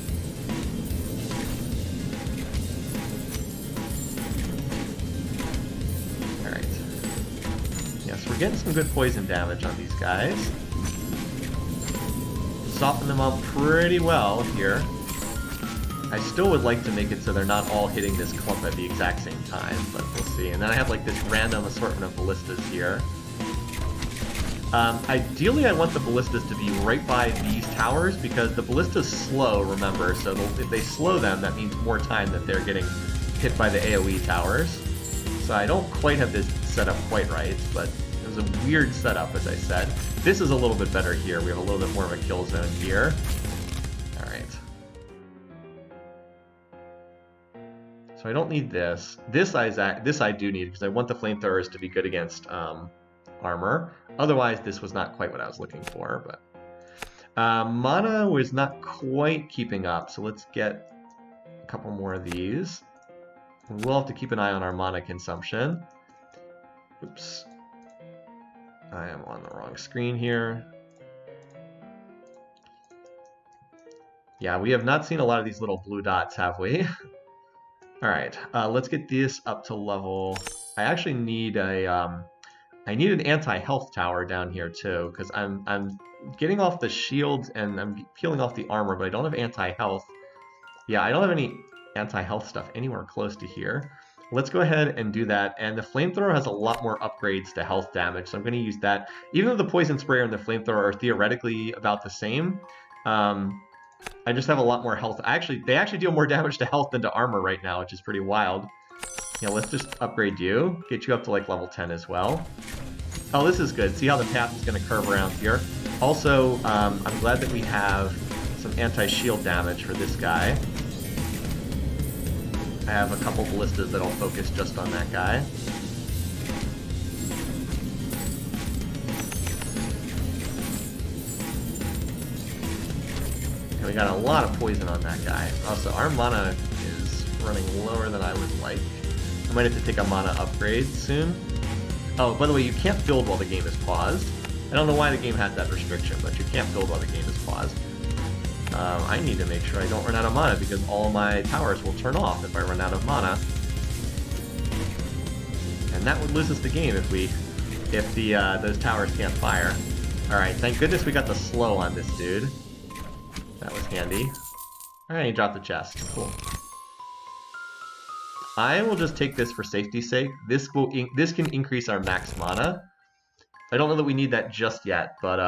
We're getting some good poison damage on these guys. Soften them up pretty well here. I still would like to make it so they're not all hitting this clump at the exact same time, but we'll see. And then I have like this random assortment of ballistas here. Ideally, I want the ballistas to be right by these towers, because the ballistas slow, remember, so if they slow them, that means more time that they're getting hit by the AoE towers. So I don't quite have this set up quite right, but it was a weird setup, as I said. This is a little bit better here. We have a little bit more of a kill zone here. Alright. So I don't need this. This I do need, because I want the flamethrowers to be good against armor. Otherwise, this was not quite what I was looking for. But mana was not quite keeping up, so let's get a couple more of these. We'll have to keep an eye on our mana consumption. Oops. I am on the wrong screen here. Yeah, we have not seen a lot of these little blue dots, have we? Alright, let's get this up to level... I actually need a, I need an anti-health tower down here too, because I'm getting off the shields and I'm peeling off the armor, but I don't have anti-health. Yeah, I don't have any anti-health stuff anywhere close to here. Let's go ahead and do that, and the flamethrower has a lot more upgrades to health damage, so I'm going to use that. Even though the poison sprayer and the flamethrower are theoretically about the same, I just have a lot more health. They actually deal more damage to health than to armor right now, which is pretty wild. Yeah, let's just upgrade you, get you up to like level 10 as well. Oh, this is good. See how the path is going to curve around here. Also, I'm glad that we have some anti-shield damage for this guy. I have a couple ballistas that'll focus just on that guy. And we got a lot of poison on that guy. Also, our mana is running lower than I would like. I might have to take a mana upgrade soon. Oh, by the way, you can't build while the game is paused. I don't know why the game had that restriction, but you can't build while the game is paused. I need to make sure I don't run out of mana because all my towers will turn off if I run out of mana. And that would lose us the game if those towers can't fire. Alright, thank goodness we got the slow on this dude. That was handy. Alright, he dropped the chest. Cool. I will just take this for safety's sake. This can increase our max mana. I don't know that we need that just yet, but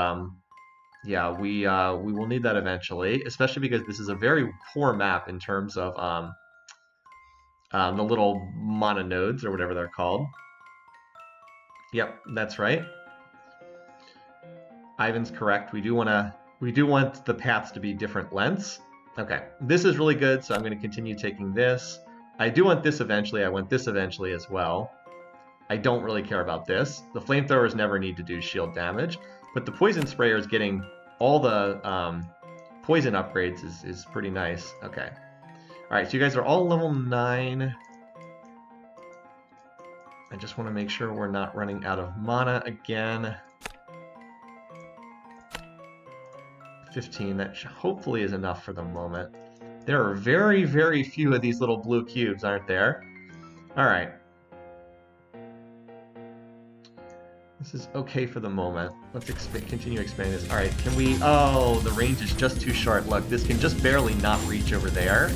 yeah, we will need that eventually, especially because this is a very poor map in terms of the little mana nodes or whatever they're called. Yep, that's right. Ivan's correct. We do want the paths to be different lengths. Okay, this is really good, so I'm going to continue taking this. I do want this eventually. I want this eventually as well. I don't really care about this. The flamethrowers never need to do shield damage, but the poison sprayer is getting all the poison upgrades is pretty nice. Okay. Alright, so you guys are all level 9. I just want to make sure we're not running out of mana again. 15, that hopefully is enough for the moment. There are very, very few of these little blue cubes, aren't there? Alright. This is okay for the moment. Let's continue expanding this. Alright, can we... Oh, the range is just too short. Look, this can just barely not reach over there.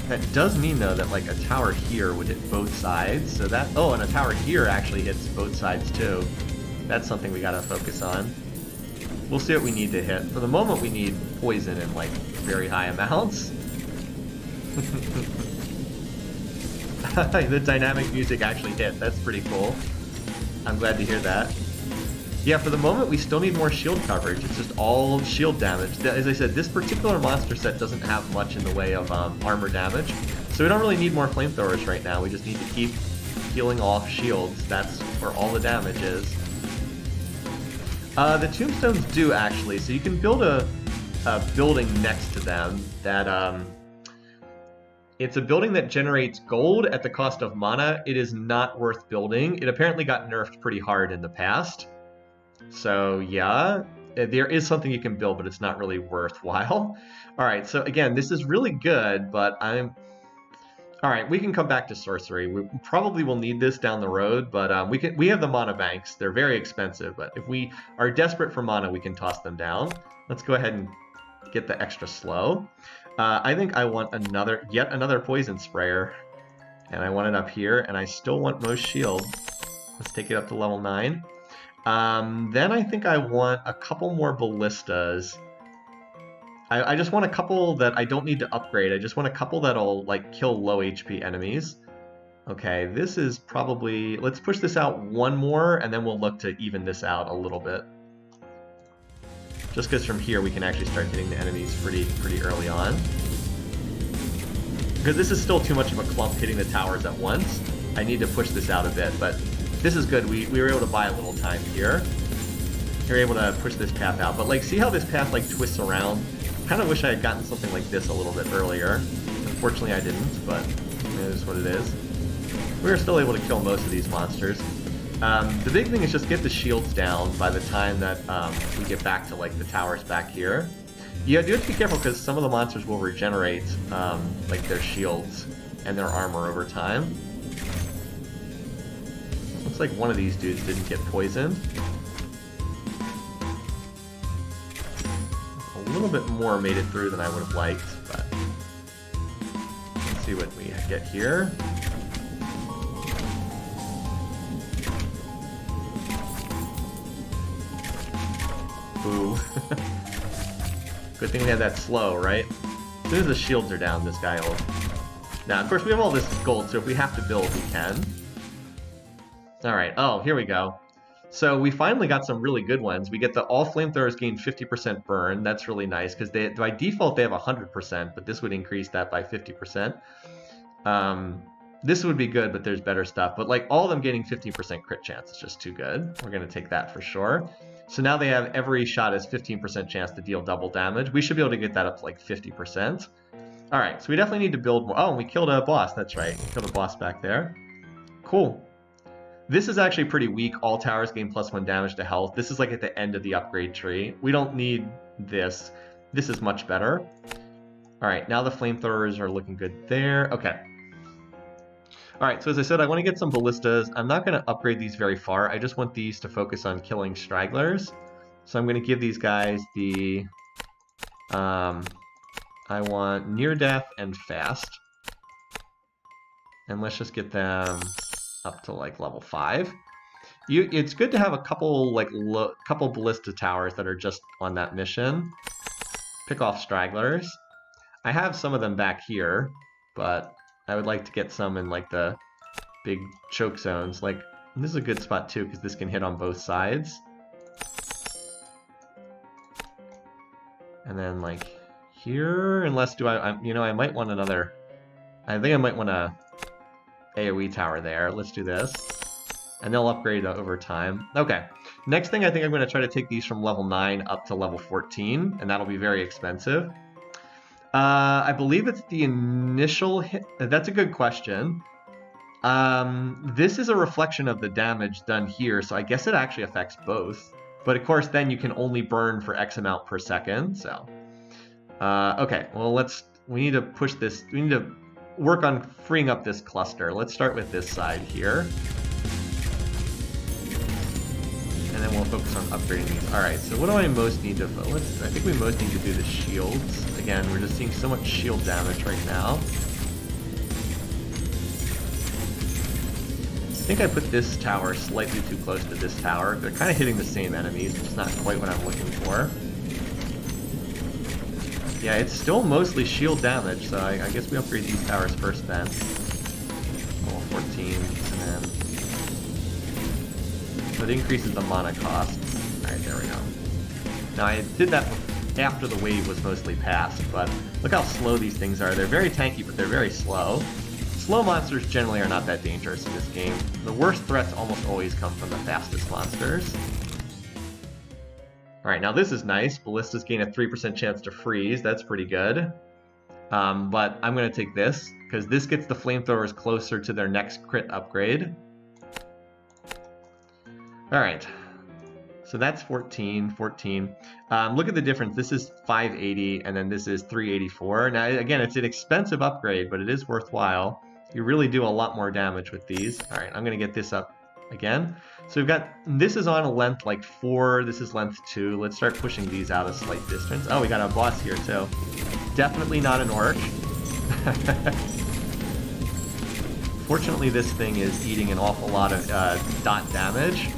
That does mean, though, that like a tower here would hit both sides. So that... Oh, and a tower here actually hits both sides, too. That's something we gotta focus on. We'll see what we need to hit. For the moment, we need poison in, like, very high amounts. The dynamic music actually hit. That's pretty cool. I'm glad to hear that. Yeah, for the moment, we still need more shield coverage. It's just all shield damage. As I said, this particular monster set doesn't have much in the way of armor damage, so we don't really need more flamethrowers right now. We just need to keep healing off shields. That's where all the damage is. The tombstones do, actually, so you can build a building next to them that... It's a building that generates gold at the cost of mana. It is not worth building. It apparently got nerfed pretty hard in the past. So, yeah, there is something you can build, but it's not really worthwhile. Alright, so again, this is really good, but Alright, we can come back to sorcery. We probably will need this down the road, but we have the mana banks. They're very expensive, but if we are desperate for mana, we can toss them down. Let's go ahead and get the extra slow. I think I want yet another poison sprayer, and I want it up here, and I still want most shield. Let's take it up to level 9. Then I think I want a couple more ballistas. I just want a couple that I don't need to upgrade. I just want a couple that'll like kill low HP enemies. Okay, this is probably... Let's push this out one more, and then we'll look to even this out a little bit. Just because from here we can actually start hitting the enemies pretty early on. Because this is still too much of a clump hitting the towers at once. I need to push this out a bit, but this is good. We were able to buy a little time here. We were able to push this path out. But like, see how this path like twists around? Kind of wish I had gotten something like this a little bit earlier. Unfortunately I didn't, but it is what it is. We were still able to kill most of these monsters. The big thing is just get the shields down by the time that we get back to like the towers back here. You do have to be careful because some of the monsters will regenerate like their shields. and their armor over time. Looks like one of these dudes didn't get poisoned. A little bit more made it through than I would have liked, but let's see what we get here. Boo. Good thing we had that slow, right? As soon as the shields are down, this guy will... Now, of course, we have all this gold, so if we have to build, we can. Alright, oh, here we go. So we finally got some really good ones. We get the all flamethrowers gain 50% burn. That's really nice, because by default they have 100%, but this would increase that by 50%. This would be good, but there's better stuff. But like all of them getting 15% crit chance is just too good. We're going to take that for sure. So now they have every shot has 15% chance to deal double damage. We should be able to get that up to like 50%. Alright, so we definitely need to build more. Oh, and we killed a boss, that's right. We killed a boss back there. Cool. This is actually pretty weak. All towers gain +1 damage to health. This is like at the end of the upgrade tree. We don't need this. This is much better. Alright, now the flamethrowers are looking good there. Okay. Alright, so as I said, I want to get some ballistas. I'm not going to upgrade these very far. I just want these to focus on killing stragglers. So I'm going to give these guys the... I want near death and fast. And let's just get them up to like level 5. It's good to have a couple couple ballista towers that are just on that mission. Pick off stragglers. I have some of them back here, but I would like to get some in like the big choke zones. Like this is a good spot too because this can hit on both sides. And then like here, unless I might want another. I think I might want a AoE tower there. Let's do this. And they'll upgrade over time. Okay. Next thing, I think I'm going to try to take these from level 9 up to level 14, and that'll be very expensive. I believe it's the initial hit. That's a good question. This is a reflection of the damage done here, so I guess it actually affects both. But of course, then you can only burn for X amount per second, so... okay, well, we need to push this, we need to work on freeing up this cluster. Let's start with this side here. And then we'll focus on upgrading these. Alright, so what do I most need to... I think we most need to do the shields. Again, we're just seeing so much shield damage right now. I think I put this tower slightly too close to this tower. They're kind of hitting the same enemies, which is not quite what I'm looking for. Yeah, it's still mostly shield damage, so I guess we upgrade these towers first then. Level 14, and then... So it increases the mana cost. Alright, there we go. Now I did that after the wave was mostly passed, but look how slow these things are. They're very tanky, but they're very slow. Slow monsters generally are not that dangerous in this game. The worst threats almost always come from the fastest monsters. Alright, now this is nice. Ballistas gain a 3% chance to freeze. That's pretty good. But I'm going to take this, because this gets the flamethrowers closer to their next crit upgrade. Alright. So that's 14. Look at the difference. This is 580, and then this is 384. Now, again, it's an expensive upgrade, but it is worthwhile. You really do a lot more damage with these. Alright, I'm going to get this up again. So we've got, this is on a length like 4, this is length 2. Let's start pushing these out a slight distance. Oh, we got a boss here too. Definitely not an orc. Fortunately, this thing is eating an awful lot of dot damage.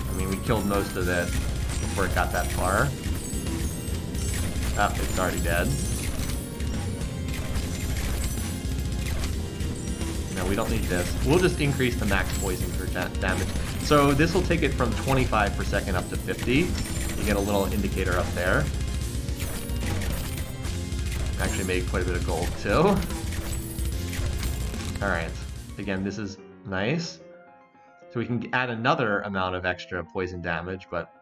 I mean, we killed most of it before it got that far. Oh, it's already dead. No, we don't need this. We'll just increase the max poison for damage. So this will take it from 25 per second up to 50. You get a little indicator up there. Actually made quite a bit of gold too. Alright. Again, this is nice. So we can add another amount of extra poison damage, but...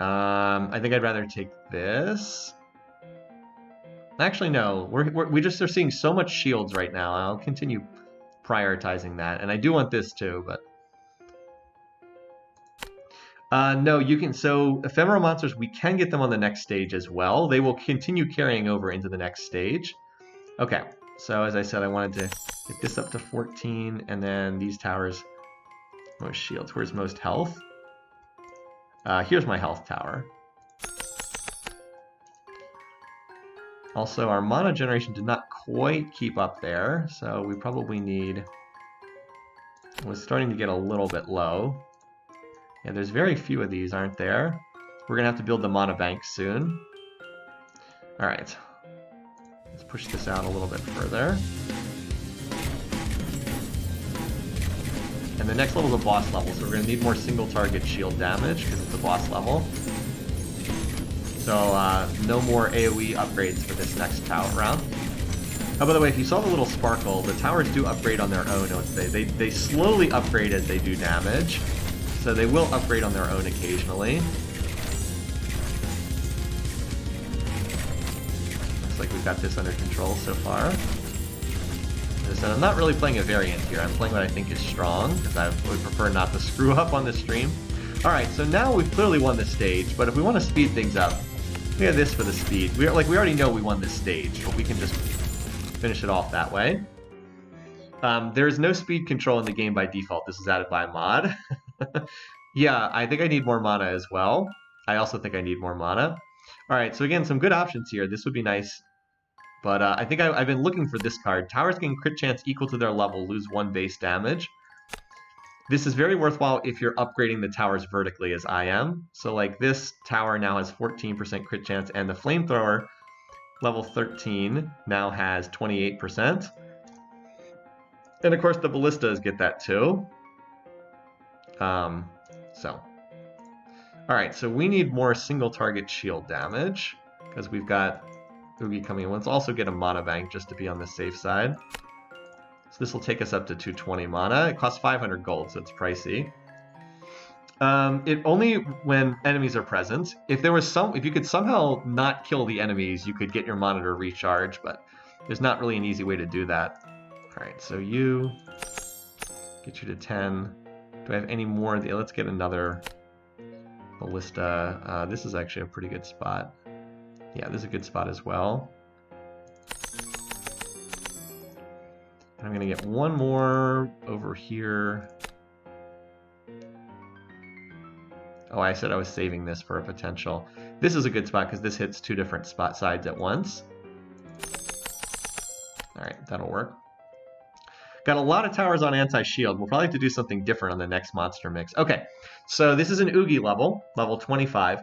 I think I'd rather take this. Actually, no. We just are seeing so much shields right now. I'll continue prioritizing that. And I do want this too, but... No, you can. So ephemeral monsters, we can get them on the next stage as well. They will continue carrying over into the next stage. Okay, so as I said, I wanted to get this up to 14, and then these towers. Most shields. Where's most health? Here's my health tower. Also, our mana generation did not quite keep up there, so we probably need... It was starting to get a little bit low. Yeah, there's very few of these, aren't there? We're going to have to build the mana bank soon. Alright. Let's push this out a little bit further. And the next level is a boss level, so we're going to need more single target shield damage because it's a boss level. So no more AoE upgrades for this next tower round. Oh, by the way, if you saw the little sparkle, the towers do upgrade on their own. They slowly upgrade as they do damage, so they will upgrade on their own occasionally. Looks like we've got this under control so far. So I'm not really playing a variant here. I'm playing what I think is strong, because I would prefer not to screw up on this stream. Alright, so now we've clearly won the stage, but if we want to speed things up, we have this for the speed. We already know we won this stage, but we can just finish it off that way. There's no speed control in the game by default. This is added by mod. Yeah, I think I need more mana as well. I also think I need more mana. Alright, so again, some good options here. This would be nice. But I think I've been looking for this card. Towers gain crit chance equal to their level, lose 1 base damage. This is very worthwhile if you're upgrading the towers vertically, as I am. So like this tower now has 14% crit chance, and the flamethrower, level 13, now has 28%. And of course the ballistas get that too. Alright, so we need more single target shield damage, because we've got Oogie coming in. Let's also get a mana bank just to be on the safe side. So this will take us up to 220 mana. It costs 500 gold, so it's pricey. It only when enemies are present. If you could somehow not kill the enemies, you could get your mana to recharge, but there's not really an easy way to do that. Alright, so you get you to 10. Do I have any more? Let's get another ballista. This is actually a pretty good spot. Yeah, this is a good spot as well. I'm going to get one more over here. Oh, I said I was saving this for a potential. This is a good spot because this hits 2 different spot sides at once. Alright, that'll work. Got a lot of towers on anti-shield. We'll probably have to do something different on the next monster mix. Okay, so this is an Oogie level 25.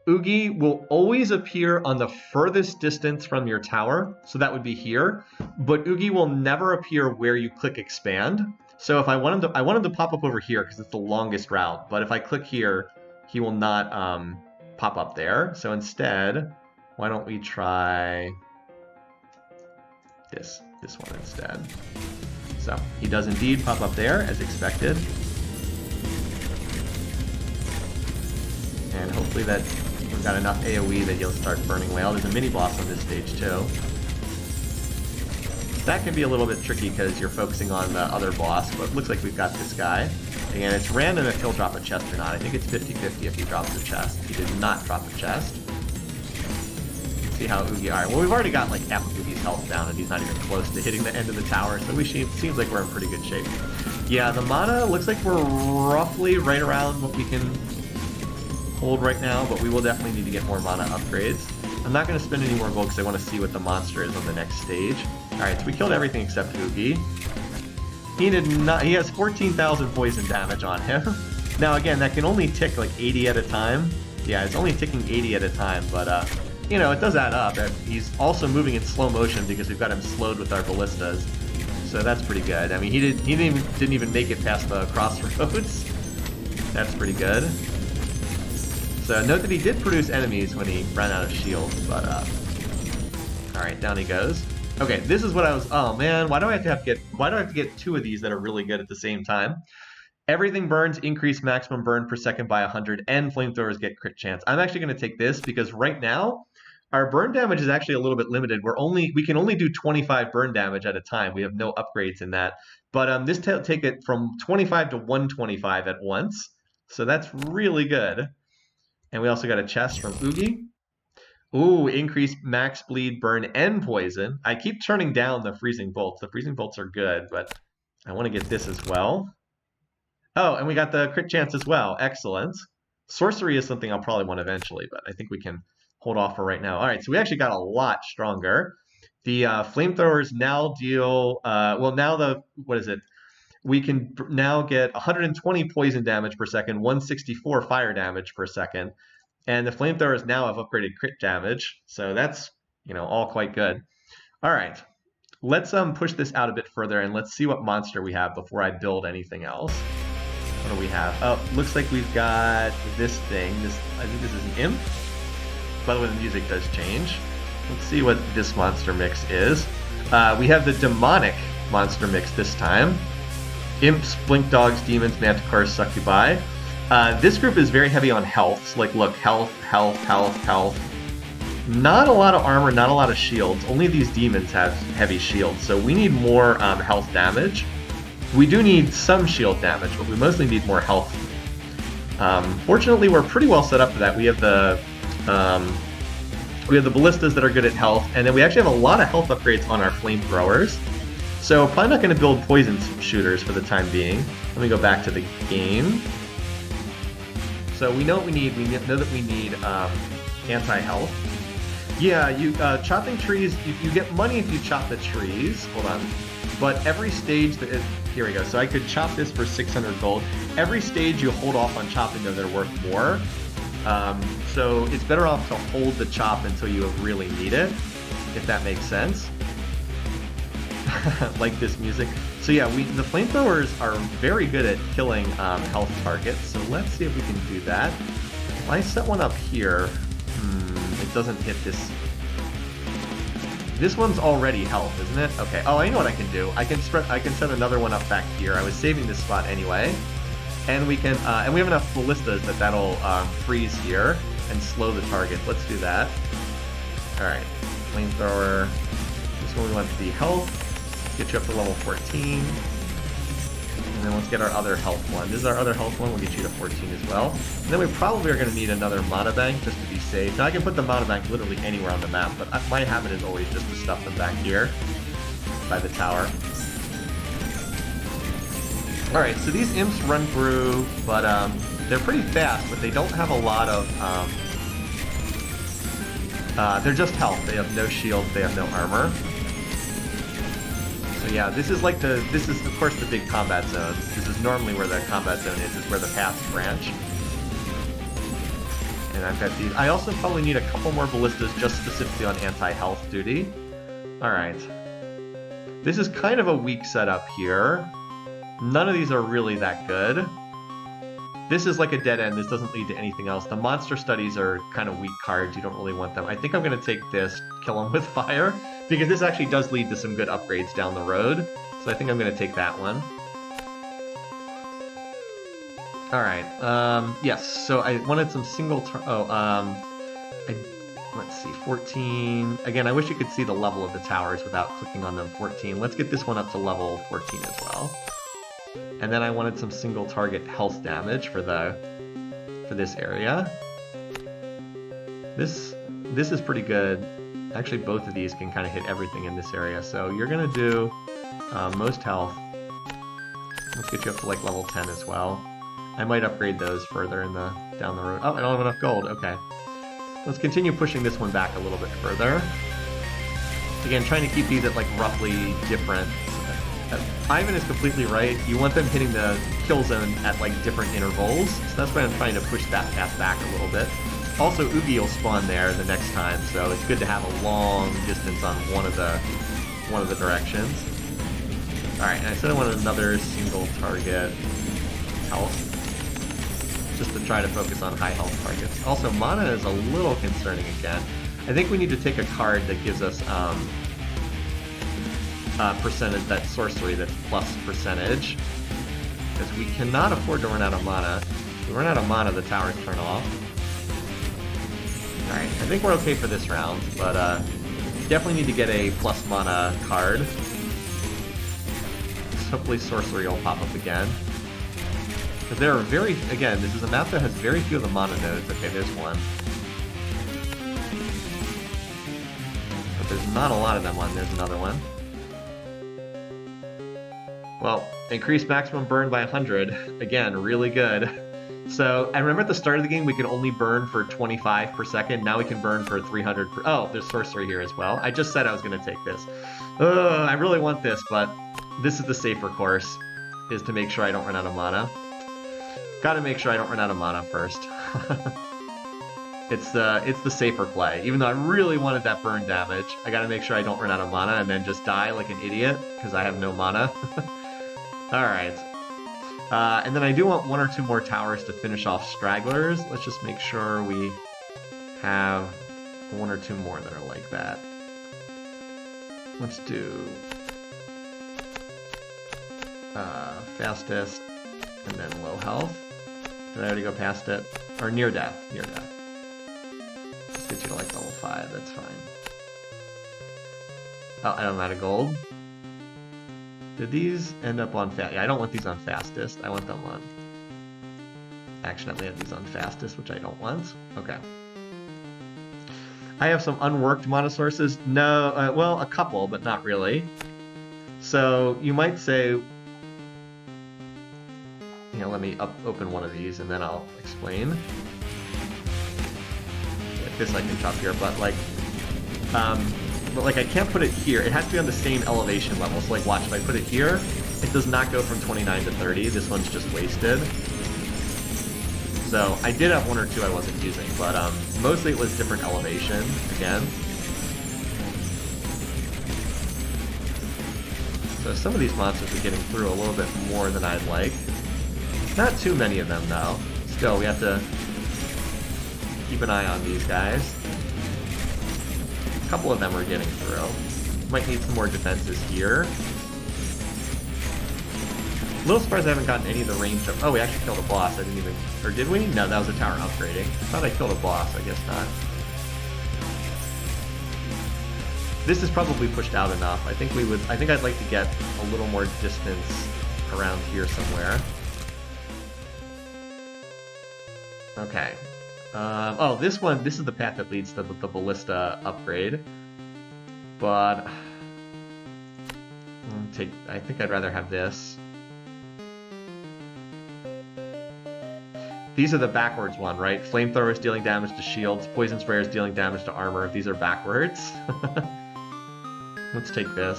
Oogie will always appear on the furthest distance from your tower, so that would be here, but Oogie will never appear where you click expand. So if I want him to pop up over here because it's the longest route, but if I click here, he will not pop up there. So instead, why don't we try this one instead. So he does indeed pop up there as expected. And hopefully that we've got enough AoE that he'll start burning whale. There's a mini boss on this stage too. That can be a little bit tricky because you're focusing on the other boss, but it looks like we've got this guy. Again, it's random if he'll drop a chest or not. I think it's 50-50 if he drops a chest. He did not drop a chest. Let's see how Oogie... Alright, well we've already got like half of Oogie's health down and he's not even close to hitting the end of the tower, so seems like we're in pretty good shape. Yeah, the mana looks like we're roughly right around what we can hold right now, but we will definitely need to get more mana upgrades. I'm not going to spend any more gold because I want to see what the monster is on the next stage. Alright, so we killed everything except Oogie. He has 14,000 poison damage on him. Now again, that can only tick like 80 at a time. Yeah, it's only ticking 80 at a time, but you know, it does add up. He's also moving in slow motion because we've got him slowed with our ballistas. So that's pretty good. I mean, he didn't even make it past the crossroads. That's pretty good. So note that he did produce enemies when he ran out of shields, but alright, down he goes. Okay, this is what I was... Oh man, why do I have to get 2 of these that are really good at the same time? Everything burns, increase maximum burn per second by 100, and flamethrowers get crit chance. I'm actually going to take this because right now, our burn damage is actually a little bit limited. We can only do 25 burn damage at a time. We have no upgrades in that. But this take it from 25 to 125 at once. So that's really good. And we also got a chest from Oogie. Ooh, increase max bleed, burn, and poison. I keep turning down the freezing bolts. The freezing bolts are good, but I want to get this as well. Oh, and we got the crit chance as well. Excellent. Sorcery is something I'll probably want eventually, but I think we can hold off for right now. All right, so we actually got a lot stronger. The flamethrowers now deal, well, now what is it? We can now get 120 poison damage per second, 164 fire damage per second, and the flamethrowers now have upgraded crit damage, so that's, all quite good. All right, let's push this out a bit further, and let's see what monster we have before I build anything else. What do we have? Oh, looks like we've got this thing. I think this is an imp. By the way, the music does change. Let's see what this monster mix is. We have the demonic monster mix this time. Imps, blink dogs, demons, manticores, succubi. This group is very heavy on health. So, like, look, health, health, health, health. Not a lot of armor, not a lot of shields. Only these demons have heavy shields, so we need more health damage. We do need some shield damage, but we mostly need more health. Fortunately, we're pretty well set up for that. We have the ballistas that are good at health, and then we actually have a lot of health upgrades on our flamethrowers. So probably not going to build poison shooters for the time being. Let me go back to the game. So we know what we need. We know that we need anti-health. Yeah, chopping trees, you get money if you chop the trees. Hold on. But every stage, here we go. So I could chop this for 600 gold. Every stage you hold off on chopping them, they're worth more. So it's better off to hold the chop until you really need it, if that makes sense. Like this music. So yeah, the flamethrowers are very good at killing health targets. So let's see if we can do that. If I set one up here, it doesn't hit this. This one's already health, isn't it? Okay. Oh, I know what I can do. I can set another one up back here. I was saving this spot anyway, and we can and we have enough ballistas that'll freeze here and slow the target. Let's do that. All right, flamethrower. This one we want to be health. Get you up to level 14, and then let's get our other health one. This is our other health one. We'll get you to 14 as well. And then we probably are going to need another mana bank just to be safe. Now I can put the mana bank literally anywhere on the map, but my habit is always just to stuff them back here by the tower. Alright, so these imps run through, but they're pretty fast, but they don't have a lot of... they're just health. They have no shields, they have no armor. So yeah, this is of course the big combat zone. This is normally where the combat zone is where the paths branch. And I've got these. I also probably need a couple more ballistas just specifically on anti-health duty. Alright. This is kind of a weak setup here. None of these are really that good. This is like a dead end. This doesn't lead to anything else. The monster studies are kind of weak cards. You don't really want them. I think I'm going to take this, kill them with fire, because this actually does lead to some good upgrades down the road. So I think I'm going to take that one. Alright, yes, so I wanted some single let's see, 14. Again, I wish you could see the level of the towers without clicking on them. 14. Let's get this one up to level 14 as well. And then I wanted some single target health damage for this area. This is pretty good. Actually, both of these can kind of hit everything in this area. So you're gonna do most health. Let's get you up to like level 10 as well. I might upgrade those further down the road. Oh, I don't have enough gold. Okay. Let's continue pushing this one back a little bit further. Again, trying to keep these at like roughly different. Ivan is completely right. You want them hitting the kill zone at like different intervals. So that's why I'm trying to push that path back a little bit. Also, Oogie will spawn there the next time, so it's good to have a long distance on one of the directions. All right, and I said I wanted another single target health, just to try to focus on high health targets. Also, mana is a little concerning again. I think we need to take a card that gives us percentage, that sorcery that's plus percentage, because we cannot afford to run out of mana. If we run out of mana, the towers turn off. Alright, I think we're okay for this round, but definitely need to get a plus mana card. So hopefully sorcery will pop up again. Because there are again, this is a map that has very few of the mana nodes. Okay, there's one. But there's not a lot of them on. There's another one. Well, increase maximum burn by 100. Again, really good. So, I remember at the start of the game we could only burn for 25 per second. Now we can burn for 300 per... Oh, there's sorcery here as well. I just said I was going to take this. I really want this, but this is the safer course, is to make sure I don't run out of mana. Gotta make sure I don't run out of mana first. It's the safer play. Even though I really wanted that burn damage, I gotta make sure I don't run out of mana and then just die like an idiot, because I have no mana. Alright. And then I do want 1 or 2 more towers to finish off stragglers. Let's just make sure we have 1 or 2 more that are like that. Let's do fastest and then low health. Did I already go past it? Or near death. Near death. Let's get you to like level 5, that's fine. Oh, I'm out of gold. Did these end up on fast? Yeah, I don't want these on fastest. I want them on... Accidentally had these on fastest, which I don't want. Okay. I have some unworked mana sources. No, well, a couple, but not really. So, you might say... You know, let me open one of these, and then I'll explain. Like this I can chop here, but like... But like I can't put it here. It has to be on the same elevation level. So like watch, if I put it here, it does not go from 29 to 30. This one's just wasted. So I did have 1 or 2 I wasn't using, but mostly it was different elevation again. So some of these monsters are getting through a little bit more than I'd like. Not too many of them though. Still, we have to keep an eye on these guys. A couple of them are getting through. Might need some more defenses here. A little surprised I haven't gotten any of the range of... Oh, we actually killed a boss. I didn't even... Or did we? No, that was a tower upgrading. I thought I killed a boss. I guess not. This is probably pushed out enough. I think I'd like to get a little more distance around here somewhere. Okay. Oh, this is the path that leads to the Ballista upgrade. But... I think I'd rather have this. These are the backwards one, right? Flamethrowers dealing damage to shields, poison sprayers dealing damage to armor. These are backwards. Let's take this.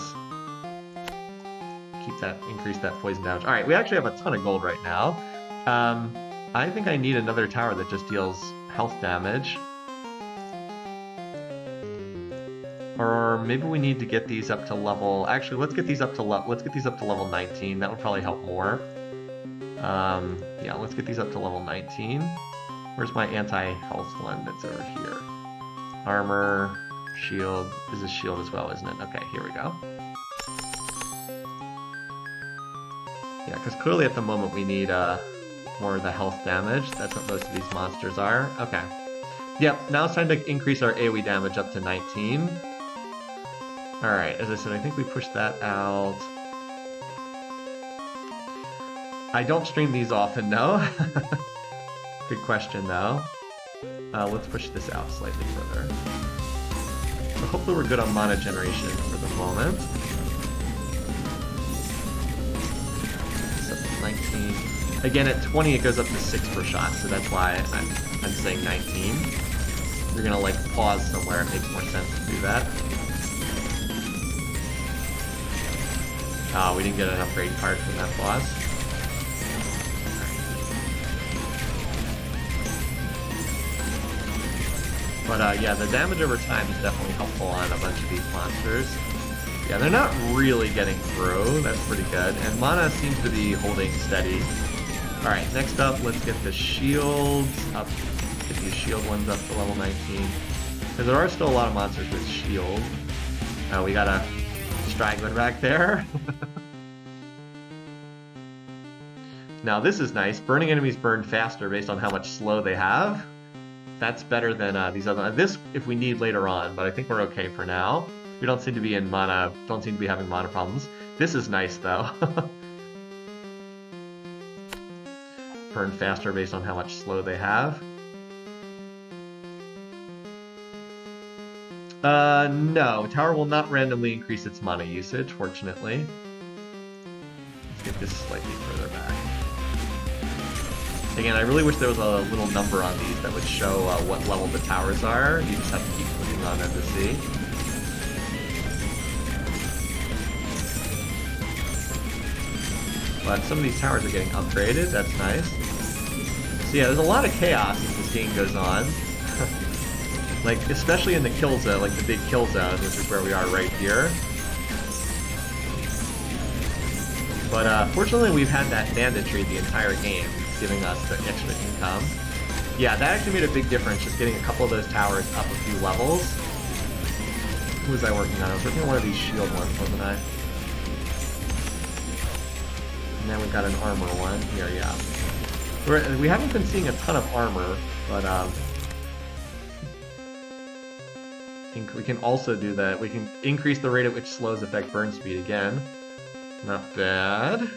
Increase that poison damage. Alright, we actually have a ton of gold right now. I think I need another tower that just deals health damage. Or maybe we need to get these up to level... Actually, let's get these up to level 19. That would probably help more. Yeah, let's get these up to level 19. Where's my anti-health one that's over here? Armor, shield. This is shield as well, isn't it? Okay, here we go. Yeah, because clearly at the moment we need more of the health damage. That's what most of these monsters are. Okay. Yep, now it's time to increase our AoE damage up to 19. Alright, as I said, I think we pushed that out. I don't stream these often, no. Good question, though. Let's push this out slightly further. So hopefully we're good on mana generation for the moment. So 19. Again, at 20 it goes up to 6 per shot, so that's why I'm saying 19. You're gonna like pause somewhere, it makes more sense to do that. Oh, we didn't get an upgrade card from that boss. But yeah, the damage over time is definitely helpful on a bunch of these monsters. Yeah, they're not really getting through. That's pretty good. And mana seems to be holding steady. Alright, next up, let's get the shields up. Get these shield ones up to level 19. Because there are still a lot of monsters with shield. Oh, we got a straggler back there. Now this is nice. Burning enemies burn faster based on how much slow they have. That's better than these other... This, if we need later on, but I think we're okay for now. We don't seem to be in mana... Don't seem to be having mana problems. This is nice, though. burn faster based on how much slow they have. No. Tower will not randomly increase its mana usage, fortunately. Let's get this slightly further back. Again, I really wish there was a little number on these that would show what level the towers are. You just have to keep clicking on them to see. But some of these towers are getting upgraded, that's nice. So yeah, there's a lot of chaos as this game goes on. Like, especially in the kill zone, like the big kill zone, which is where we are right here. But fortunately we've had that banditry the entire game, giving us the extra income. Yeah, that actually made a big difference, just getting a couple of those towers up a few levels. Who was I working on? I was working on one of these shield ones, wasn't I? And then we've got an armor one here, yeah. We haven't been seeing a ton of armor, but I think we can also do that. We can increase the rate at which slows affect burn speed again. Not bad.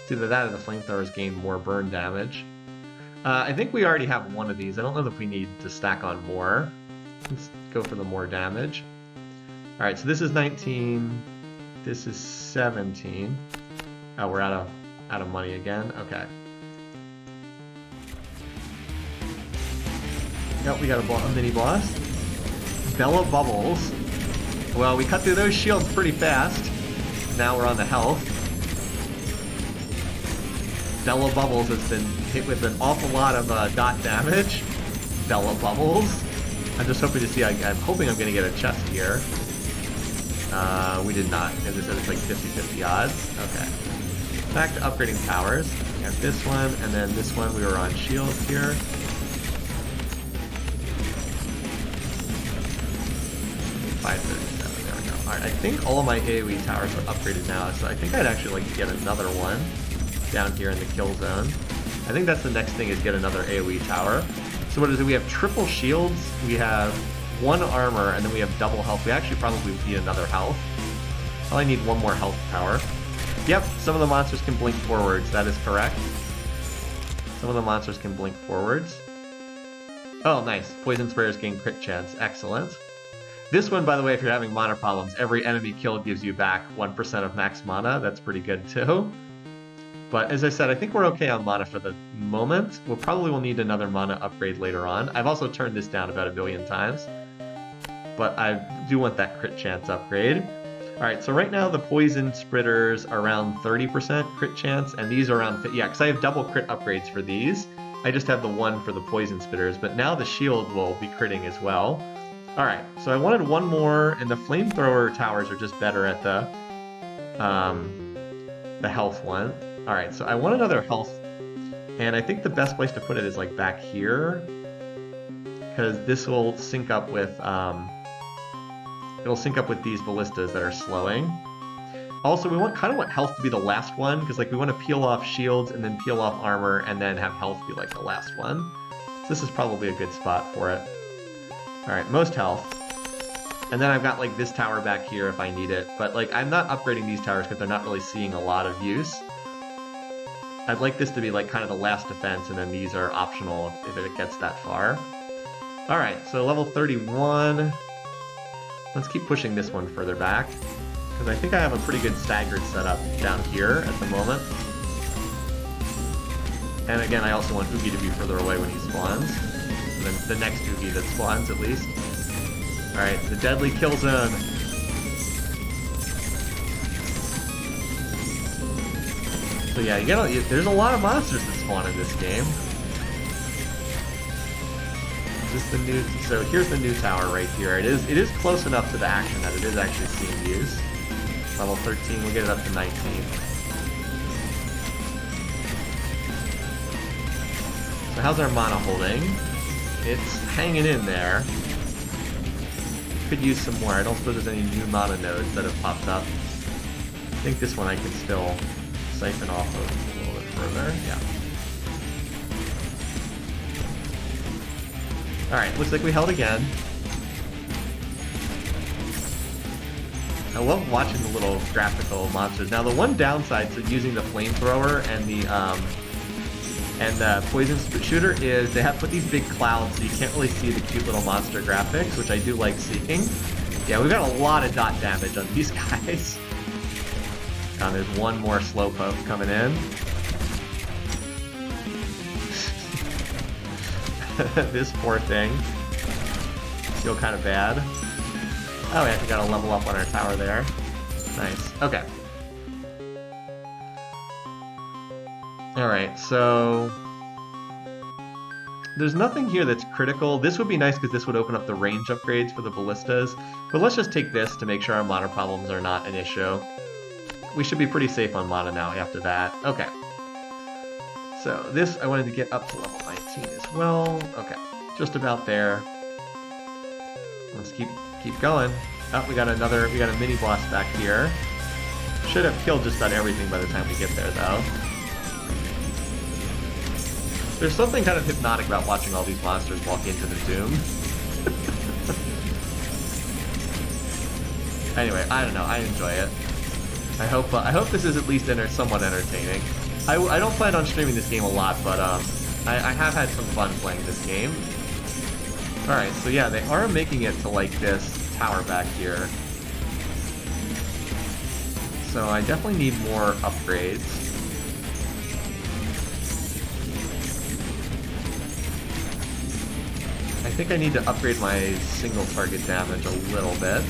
It's either that or the flamethrowers gain more burn damage. I think we already have one of these. I don't know if we need to stack on more. Let's go for the more damage. Alright, so this is 19. This is 17. Oh, we're out of money again? Okay. Yep, we got a mini boss. Bella Bubbles. Well, we cut through those shields pretty fast. Now we're on the health. Bella Bubbles has been hit with an awful lot of dot damage. Bella Bubbles. I'm just hoping to see, I'm hoping I'm going to get a chest here. We did not, because it said it's like 50-50 odds. Okay. Back to upgrading towers. We got this one, and then this one we were on shields here. There we go. Alright, I think all of my AoE towers are upgraded now, so I think I'd actually like to get another one down here in the kill zone. I think that's the next thing, is get another AoE tower. So what is it? We have triple shields, we have one armor, and then we have double health. We actually probably need another health. Probably need one more health tower. Yep, some of the monsters can blink forwards, that is correct. Some of the monsters can blink forwards. Oh, nice. Poison sprayers gain crit chance. Excellent. This one, by the way, if you're having mana problems, every enemy killed gives you back 1% of max mana. That's pretty good, too. But as I said, I think we're okay on mana for the moment. We'll probably will need another mana upgrade later on. I've also turned this down about 1 billion times. But I do want that crit chance upgrade. Alright, so right now the poison spritters are around 30% crit chance, and these are around, yeah, because I have double crit upgrades for these. I just have the one for the poison spritters, but now the shield will be critting as well. Alright, so I wanted one more, and the flamethrower towers are just better at the health one. Alright, so I want another health, and I think the best place to put it is like back here, because this will sync up with, it'll sync up with these ballistas that are slowing. Also, we kind of want health to be the last one, because like we want to peel off shields and then peel off armor and then have health be like the last one. So this is probably a good spot for it. Alright, most health. And then I've got like this tower back here if I need it, but like I'm not upgrading these towers because they're not really seeing a lot of use. I'd like this to be like kind of the last defense, and then these are optional if it gets that far. Alright, so level 31. Let's keep pushing this one further back, because I think I have a pretty good staggered setup down here at the moment. And again, I also want Oogie to be further away when he spawns. And then the next Oogie that spawns, at least. Alright, the deadly kill zone. So yeah, there's a lot of monsters that spawn in this game. So here's the new tower right here. It is close enough to the action that it is actually seeing use. Level 13, we'll get it up to 19. So how's our mana holding? It's hanging in there. Could use some more. I don't suppose there's any new mana nodes that have popped up. I think this one I can still siphon off of a little bit further. Yeah. Alright, looks like we held again. I love watching the little graphical monsters. Now the one downside to using the flamethrower and And the poison shooter is they have put these big clouds so you can't really see the cute little monster graphics, which I do like seeing. Yeah, we've got a lot of dot damage on these guys. There's one more slowpoke coming in. This poor thing. Feel kind of bad. Oh, we actually got to level up on our tower there. Nice. Okay. Alright, so... there's nothing here that's critical. This would be nice because this would open up the range upgrades for the Ballistas. But let's just take this to make sure our mana problems are not an issue. We should be pretty safe on mana now after that. Okay. So this, I wanted to get up to level 19 as well. Okay, just about there. Let's keep going. Oh, we got a mini boss back here. Should have killed just about everything by the time we get there, though. There's something kind of hypnotic about watching all these monsters walk into the doom. Anyway, I don't know. I enjoy it. I hope this is at least somewhat entertaining. I don't plan on streaming this game a lot, but I have had some fun playing this game. Alright, so yeah, they are making it to like this tower back here. So I definitely need more upgrades. I think I need to upgrade my single target damage a little bit.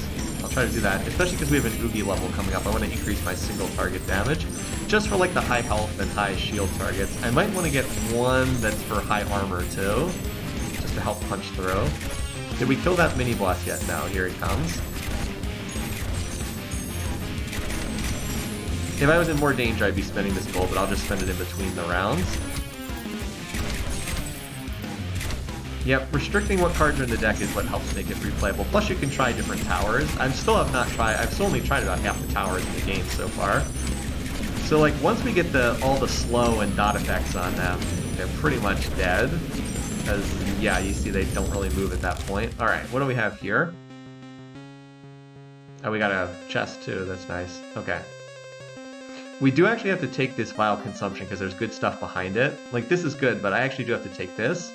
I'll try to do that, especially because we have an Oogie level coming up. I want to increase my single target damage, just for like the high health and high shield targets. I might want to get one that's for high armor too, just to help punch through. Did we kill that mini boss yet? No, here he comes. If I was in more danger, I'd be spending this gold, but I'll just spend it in between the rounds. Yep, restricting what cards are in the deck is what helps make it replayable. Plus, you can try different towers. I've still only tried about half the towers in the game so far. So, like, once we get all the slow and dot effects on them, they're pretty much dead. Because, yeah, you see they don't really move at that point. Alright, what do we have here? Oh, we got a chest, too. That's nice. Okay. We do actually have to take this vial consumption because there's good stuff behind it. Like, this is good, but I actually do have to take this.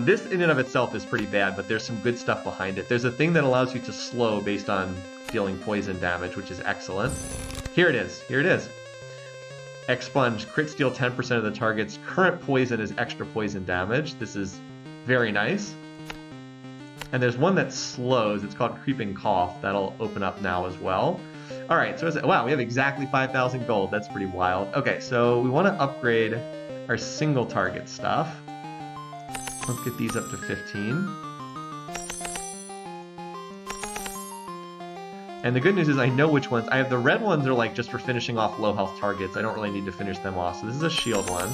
This in and of itself is pretty bad, but there's some good stuff behind it. There's a thing that allows you to slow based on dealing poison damage, which is excellent. Here it is. Here it is. Expunge. Crit steal 10% of the target's current poison is extra poison damage. This is very nice. And there's one that slows. It's called Creeping Cough. That'll open up now as well. Alright, so wow, we have exactly 5,000 gold. That's pretty wild. Okay, so we want to upgrade our single target stuff. Let's get these up to 15. And the good news is I know which ones. I have the red ones are like just for finishing off low health targets. I don't really need to finish them off. So this is a shield one.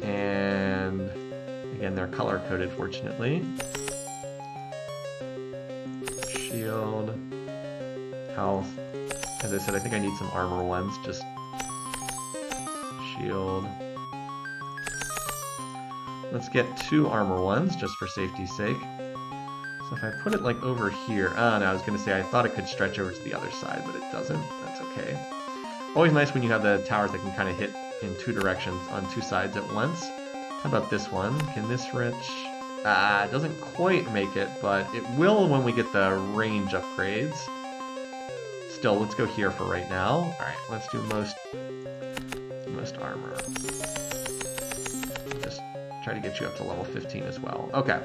And again, they're color coded, fortunately. Shield. Health. As I said, I think I need some armor ones. Just shield. Let's get 2 armor ones, just for safety's sake. So if I put it like over here... Oh, no, I was going to say I thought it could stretch over to the other side, but it doesn't. That's okay. Always nice when you have the towers that can kind of hit in 2 directions on 2 sides at once. How about this one? Can this reach... it doesn't quite make it, but it will when we get the range upgrades. Still, let's go here for right now. Alright, let's do most armor. Try to get you up to level 15 as well. Okay.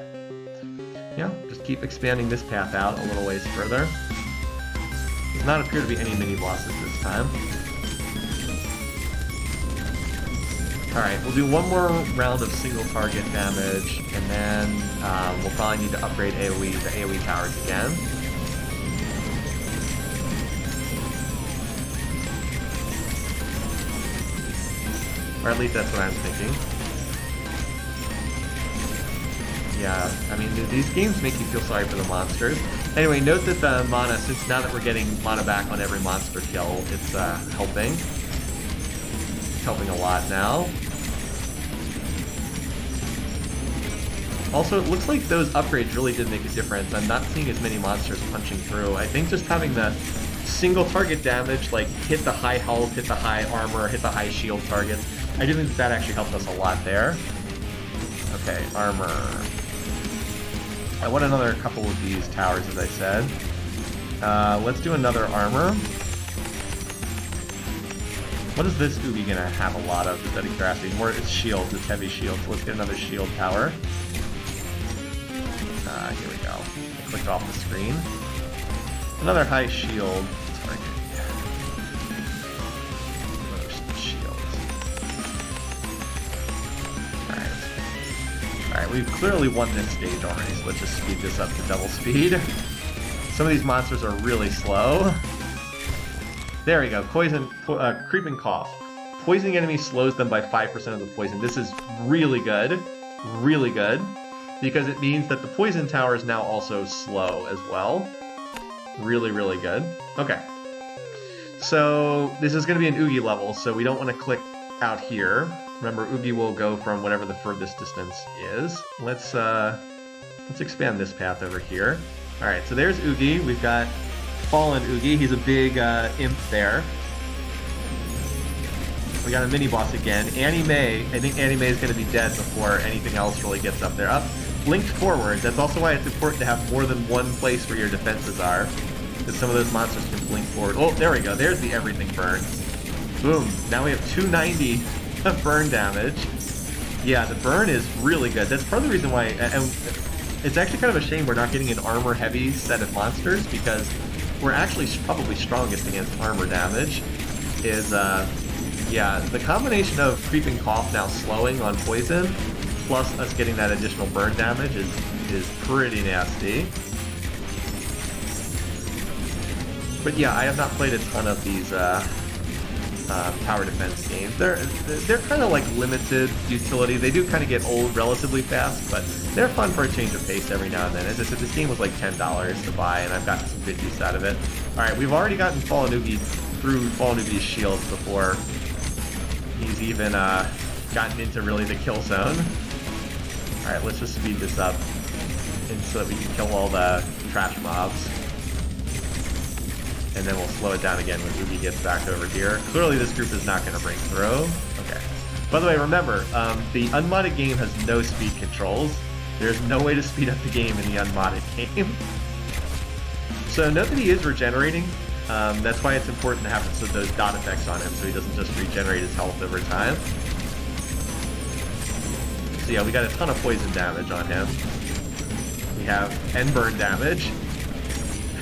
Yeah, just keep expanding this path out a little ways further. Does not appear to be any mini bosses this time. Alright, we'll do one more round of single target damage, and then we'll probably need to upgrade the AoE towers again. Or at least that's what I'm thinking. Yeah, I mean, these games make you feel sorry for the monsters. Anyway, note that the mana, since now that we're getting mana back on every monster kill, it's helping. It's helping a lot now. Also, it looks like those upgrades really did make a difference. I'm not seeing as many monsters punching through. I think just having the single target damage, like hit the high health, hit the high armor, hit the high shield targets. I do think that actually helped us a lot there. Okay, armor. I want another couple of these towers, as I said. Let's do another armor. What is this Oogie gonna have a lot of? Just out of curiosity. More, it's shields, it's heavy shields. So let's get another shield tower. Here we go. I clicked off the screen. Another high shield target. Another shield. Alright, we've clearly won this stage already, so let's just speed this up to double speed. Some of these monsters are really slow. There we go. Poison, creeping cough. Poisoning enemies slows them by 5% of the poison. This is really good. Really good. Because it means that the poison tower is now also slow as well. Really, really good. Okay. So this is going to be an Oogie level, so we don't want to click out here. Remember, Oogie will go from whatever the furthest distance is. Let's expand this path over here. All right, so there's Oogie. We've got Fallen Oogie. He's a big imp there. We got a mini-boss again. Annie Mae. I think Annie Mae is going to be dead before anything else really gets up there. Up, linked forward. That's also why it's important to have more than one place where your defenses are. Because some of those monsters can blink forward. Oh, there we go. There's the everything burn. Boom. Now we have 290 of burn damage. Yeah, the burn is really good. That's part of the reason why... And it's actually kind of a shame we're not getting an armor-heavy set of monsters, because we're actually probably strongest against armor damage. Yeah, the combination of Creeping Cough now slowing on poison, plus us getting that additional burn damage is pretty nasty. But yeah, I have not played a ton of these tower defense games. They're kind of like limited utility. They do kind of get old relatively fast, but they're fun for a change of pace every now and then. As I said, this game was like $10 to buy, and I've gotten some good use out of it. Alright, we've already gotten Fallen Oogie through Fallen Oogie's shields before he's even gotten into really the kill zone. Alright, let's just speed this up and so that we can kill all the trash mobs. And then we'll slow it down again when Oogie gets back over here. Clearly this group is not going to break through. Okay. By the way, remember, the unmodded game has no speed controls. There's no way to speed up the game in the unmodded game. So note that he is regenerating. That's why it's important to have those dot effects on him so he doesn't just regenerate his health over time. So yeah, we got a ton of poison damage on him. We have end burn damage.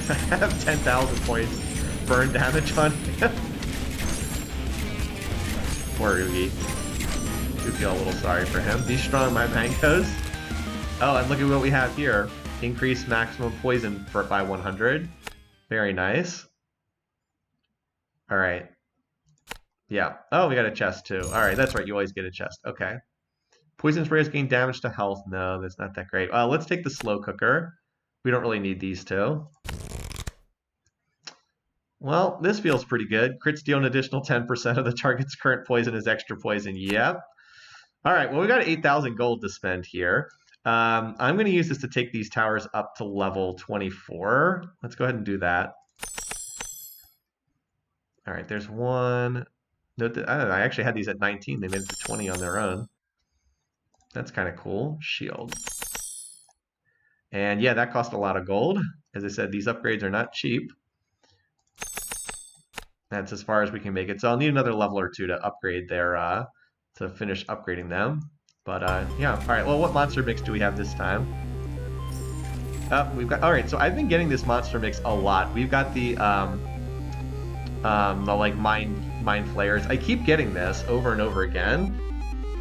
I have 10,000 points burn damage on him. Poor Oogie. I do feel a little sorry for him. Destroying my mangoes. Oh, and look at what we have here. Increase maximum poison by 100. Very nice. Alright. Yeah. Oh, we got a chest too. Alright, that's right. You always get a chest. Okay. Poison sprays gain damage to health. No, that's not that great. Let's take the slow cooker. We don't really need these two. Well, this feels pretty good. Crits deal an additional 10% of the target's current poison as extra poison. Yep. Alright, well we got 8,000 gold to spend here. I'm going to use this to take these towers up to level 24. Let's go ahead and do that. Alright, there's one. Note that, I don't know, I actually had these at 19. They made it to 20 on their own. That's kind of cool. Shield. And yeah, that cost a lot of gold. As I said, these upgrades are not cheap. That's as far as we can make it. So I'll need another level or two to upgrade their, to finish upgrading them. But yeah, alright, well what monster mix do we have this time? We've got, alright, so I've been getting this monster mix a lot. We've got the like mind flayers. I keep getting this over and over again.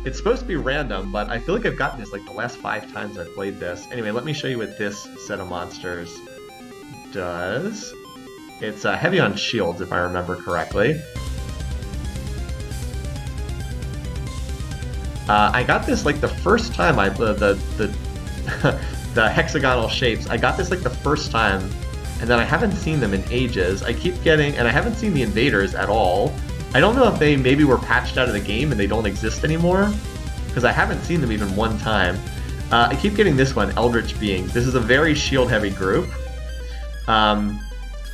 It's supposed to be random, but I feel like I've gotten this like the last 5 times I've played this. Anyway, let me show you what this set of monsters does. It's heavy on shields, if I remember correctly. I got this like the first time the hexagonal shapes. I got this like the first time, and then I haven't seen them in ages. I keep getting, and I haven't seen the invaders at all. I don't know if they maybe were patched out of the game and they don't exist anymore, because I haven't seen them even one time. I keep getting this one, Eldritch Being. This is a very shield-heavy group.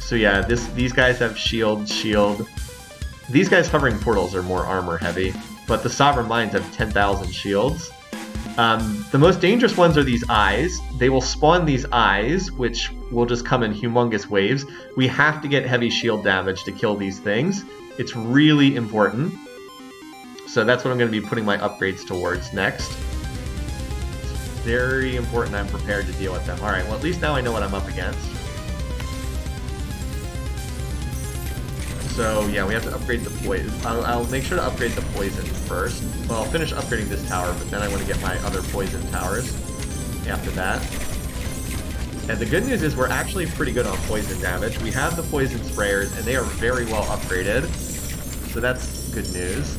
So yeah, these guys have shield, shield. These guys hovering portals are more armor heavy, but the Sovereign Mines have 10,000 shields. The most dangerous ones are these eyes. They will spawn these eyes, which will just come in humongous waves. We have to get heavy shield damage to kill these things. It's really important. So that's what I'm going to be putting my upgrades towards next. It's very important I'm prepared to deal with them. Alright, well at least now I know what I'm up against. So yeah, we have to upgrade the poison. I'll make sure to upgrade the poison first. Well, I'll finish upgrading this tower, but then I want to get my other poison towers after that. And the good news is we're actually pretty good on poison damage. We have the poison sprayers, and they are very well upgraded. So that's good news.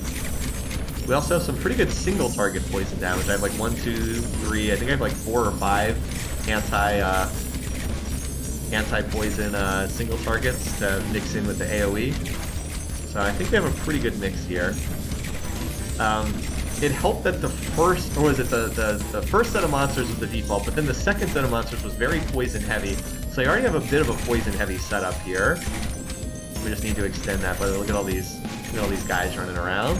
We also have some pretty good single target poison damage. I have like 1, 2, 3, I think I have like 4 or 5 anti-poison single targets to mix in with the AoE. So I think we have a pretty good mix here. It helped that the first, or was it the first set of monsters was the default, but then the second set of monsters was very poison heavy. So I already have a bit of a poison heavy setup here. We just need to extend that, but look at all these guys running around.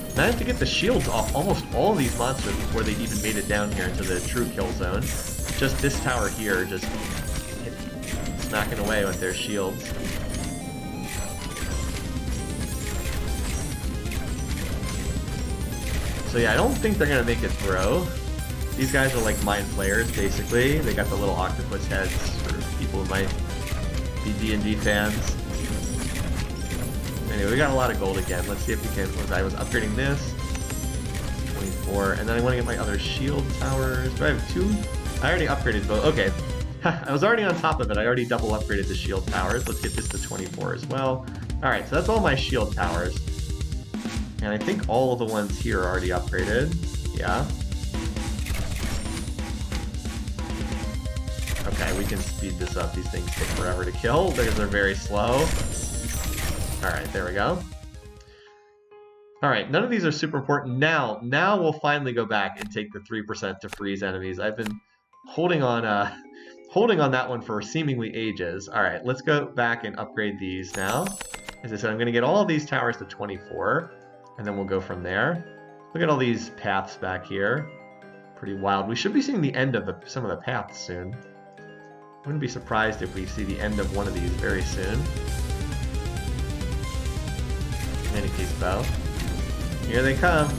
And I have to get the shields off almost all of these monsters before they even made it down here into the true kill zone. Just this tower here, just smacking away with their shields. So yeah, I don't think they're gonna make it through. These guys are like mind flayers, basically. They got the little octopus heads for people who might be D&D fans. Anyway, we got a lot of gold again. Let's see if we can. I was upgrading this. 24, and then I want to get my other shield towers. Do I have 2? I already upgraded both. Okay. I was already on top of it. I already double upgraded the shield towers. Let's get this to 24 as well. Alright, so that's all my shield towers. And I think all of the ones here are already upgraded. Yeah. Okay, we can speed this up. These things take forever to kill because they're very slow. Alright, there we go. Alright, none of these are super important. Now we'll finally go back and take the 3% to freeze enemies. I've been holding on that one for seemingly ages. Alright, let's go back and upgrade these now. As I said, I'm going to get all of these towers to 24, and then we'll go from there. Look at all these paths back here. Pretty wild. We should be seeing the end of some of the paths soon. Wouldn't be surprised if we see the end of one of these very soon. Many-piece bow. Here they come.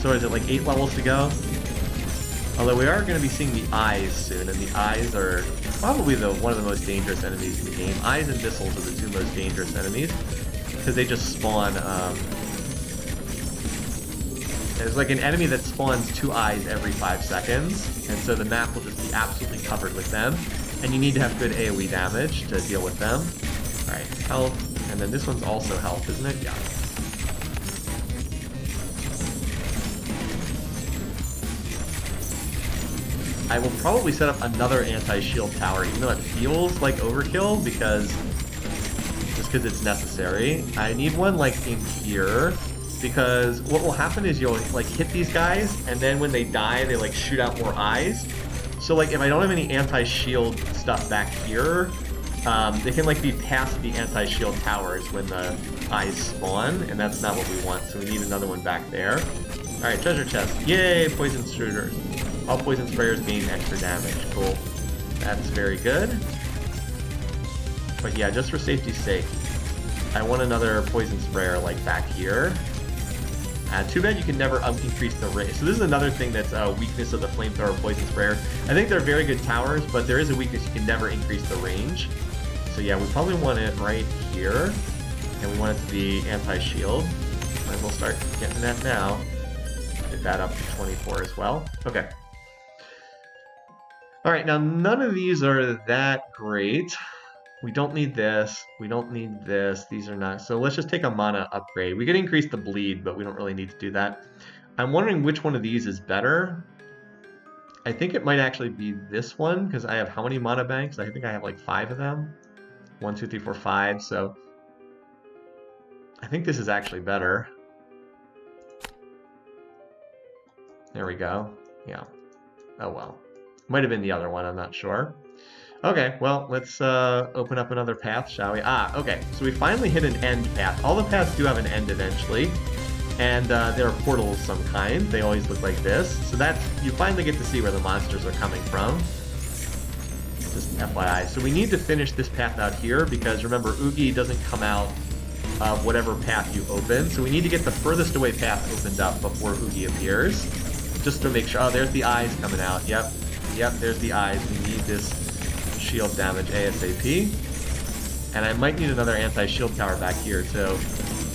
So is it like 8 levels to go? Although we are going to be seeing the eyes soon, and the eyes are probably one of the most dangerous enemies in the game. Eyes and missiles are the 2 most dangerous enemies, because they just spawn. There's like an enemy that spawns 2 eyes every 5 seconds, and so the map will just be absolutely covered with them, and you need to have good AoE damage to deal with them. Alright, health. And then this one's also health, isn't it? Yeah. I will probably set up another anti-shield tower, even though it feels like overkill, because it's necessary. I need one like in here, because what will happen is you'll like hit these guys, and then when they die, they like shoot out more eyes. So like if I don't have any anti-shield stuff back here, they can like be past the anti-shield towers when the eyes spawn, and that's not what we want, so we need another one back there. Alright, treasure chest. Yay, poison shooters. All poison sprayers gain extra damage. Cool. That's very good. But yeah, just for safety's sake, I want another poison sprayer like back here. Too bad you can never increase the range. So this is another thing that's a weakness of the flamethrower poison sprayer. I think they're very good towers, but there is a weakness: you can never increase the range. So yeah, we probably want it right here, and we want it to be anti-shield. And we'll start getting that now. Get that up to 24 as well. Okay. Alright, now none of these are that great. We don't need this. We don't need this. These are not. So let's just take a mana upgrade. We can increase the bleed, but we don't really need to do that. I'm wondering which one of these is better. I think it might actually be this one, because I have how many mana banks? I think I have like 5 of them. 1, 2, 3, 4, 5. So I think this is actually better. There we go. Yeah. Oh well. Might have been the other one, I'm not sure. Okay, well, let's open up another path, shall we? Ah, okay, so we finally hit an end path. All the paths do have an end eventually, and there are portals of some kind. They always look like this. So that's, you finally get to see where the monsters are coming from. Just FYI. So we need to finish this path out here, because remember, Oogie doesn't come out of whatever path you open. So we need to get the furthest away path opened up before Oogie appears. Just to make sure, oh, there's the eyes coming out. Yep, there's the eyes. We need this shield damage ASAP. And I might need another anti-shield tower back here too.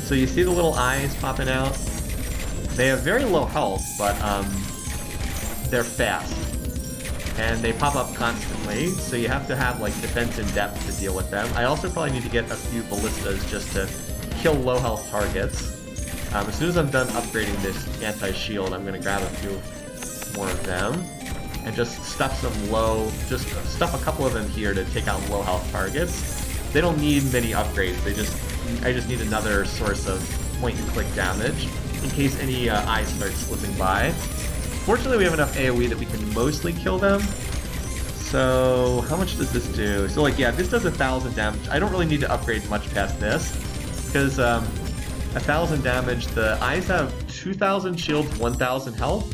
So you see the little eyes popping out? They have very low health, but they're fast. And they pop up constantly, so you have to have like defense in depth to deal with them. I also probably need to get a few ballistas just to kill low health targets. As soon as I'm done upgrading this anti-shield, I'm going to grab a few more of them. And just stuff some low, just stuff a couple of them here to take out low health targets. They don't need many upgrades, I just need another source of point and click damage in case any eyes start slipping by. Fortunately we have enough AoE that we can mostly kill them. So how much does this do? So like, yeah, this does 1,000 damage. I don't really need to upgrade much past this, because 1,000 damage, the eyes have 2,000 shields, 1,000 health.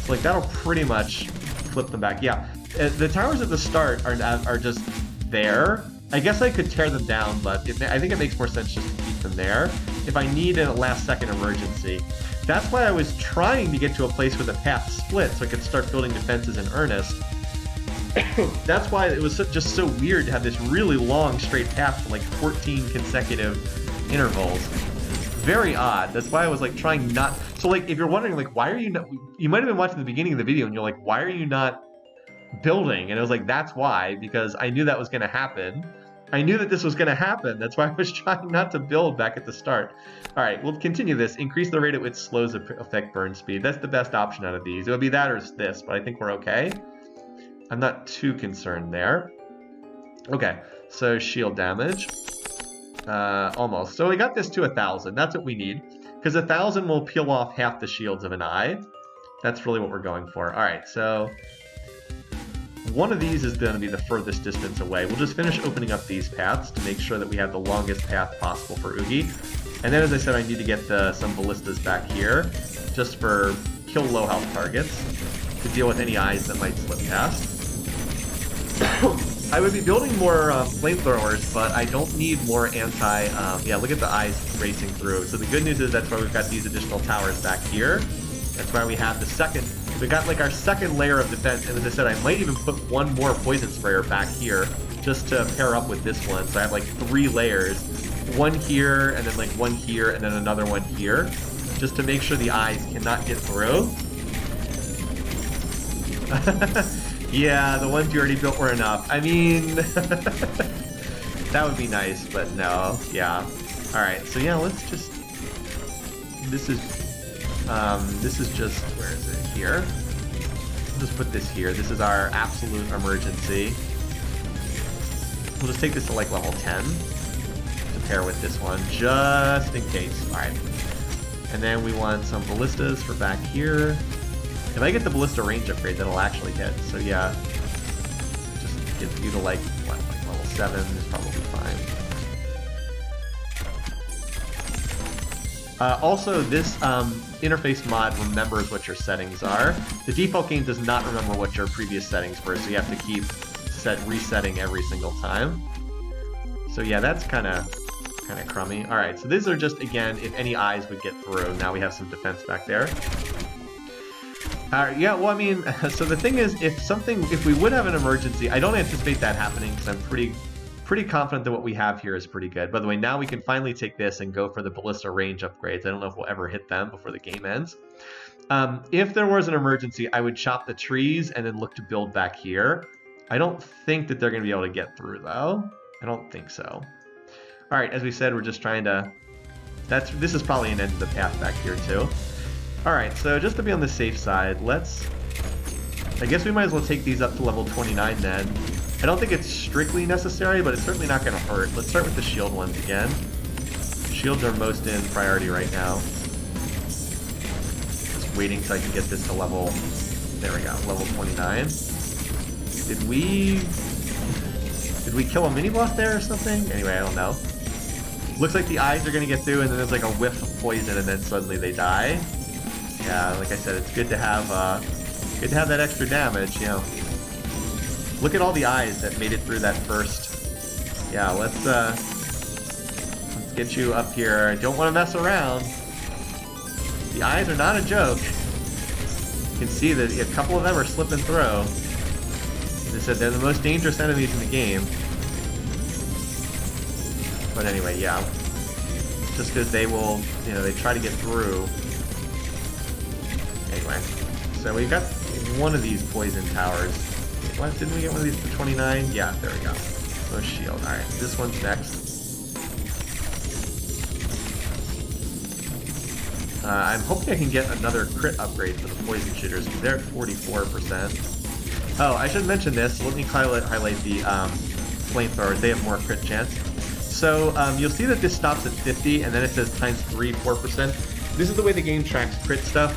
So like that'll pretty much flip them back. Yeah, the towers at the start are just there. I guess I could tear them down, but I think it makes more sense just to keep them there if I need a last-second emergency. That's why I was trying to get to a place where the path split so I could start building defenses in earnest. That's why it was just so weird to have this really long straight path for like 14 consecutive intervals. Very odd. That's why I was like trying not... So like, if you're wondering like, why are you not... You might have been watching the beginning of the video and you're like, why are you not building? And it was like, that's why, because I knew that was going to happen. I knew that this was going to happen. That's why I was trying not to build back at the start. All right, we'll continue this. Increase the rate at which slows affect burn speed. That's the best option out of these. It would be that or this, but I think we're okay. I'm not too concerned there. Okay, so shield damage. Almost. So we got this to 1,000. That's what we need. Because 1,000 will peel off half the shields of an eye. That's really what we're going for. All right, so... one of these is going to be the furthest distance away. We'll just finish opening up these paths to make sure that we have the longest path possible for Oogie. And then, as I said, I need to get some ballistas back here, just for kill low health targets, to deal with any eyes that might slip past. I would be building more flamethrowers, but I don't need more yeah, look at the eyes racing through. So the good news is that's why we've got these additional towers back here. That's why we have the second... We got like our second layer of defense, and as I said, I might even put one more poison sprayer back here just to pair up with this one. So I have like 3 layers, one here, and then like one here, and then another one here, just to make sure the eyes cannot get through. Yeah, the ones you already built were enough. I mean, that would be nice, but no, yeah. All right, so yeah, let's just, this is just, where is it? Here. We'll just put this here. This is our absolute emergency. We'll just take this to like level 10 to pair with this one, just in case. All right. And then we want some ballistas for back here. If I get the ballista range upgrade, that'll actually hit. So yeah, just get you to like, what, like level 7 is probably fine. Also, this interface mod remembers what your settings are. The default game does not remember what your previous settings were, so you have to keep resetting every single time. So yeah, that's kind of crummy. All right, so these are just, again, if any eyes would get through. Now we have some defense back there. Yeah, well, I mean, so the thing is, if we would have an emergency, I don't anticipate that happening because I'm pretty confident that what we have here is pretty good. By the way, now we can finally take this and go for the ballista range upgrades. I don't know if we'll ever hit them before the game ends. If there was an emergency, I would chop the trees and then look to build back here. I don't think that they're going to be able to get through, though. I don't think so. All right, as we said, we're just trying to... This is probably an end to the path back here, too. All right, so just to be on the safe side, I guess we might as well take these up to level 29 then. I don't think it's strictly necessary, but it's certainly not going to hurt. Let's start with the shield ones again. Shields are most in priority right now. Just waiting so I can get this to level... There we go, level 29. Did we... Did we kill a mini boss there or something? Anyway, I don't know. Looks like the eyes are gonna get through, and then there's like a whiff of poison, and then suddenly they die. Yeah, like I said, it's good to have that extra damage. You know, look at all the eyes that made it through that first. Yeah, let's get you up here. I don't want to mess around. The eyes are not a joke. You can see that a couple of them are slipping through. As I said, they're the most dangerous enemies in the game. But anyway, yeah. Just because they will, you know, they try to get through. Anyway, so we got one of these poison towers. What, didn't we get one of these for 29? Yeah, there we go. So shield. Alright, this one's next. I'm hoping I can get another crit upgrade for the poison shooters, because they're at 44%. Oh, I should mention this. Let me highlight the flamethrowers. They have more crit chance. So you'll see that this stops at 50, and then it says times 3, 4%. This is the way the game tracks crit stuff.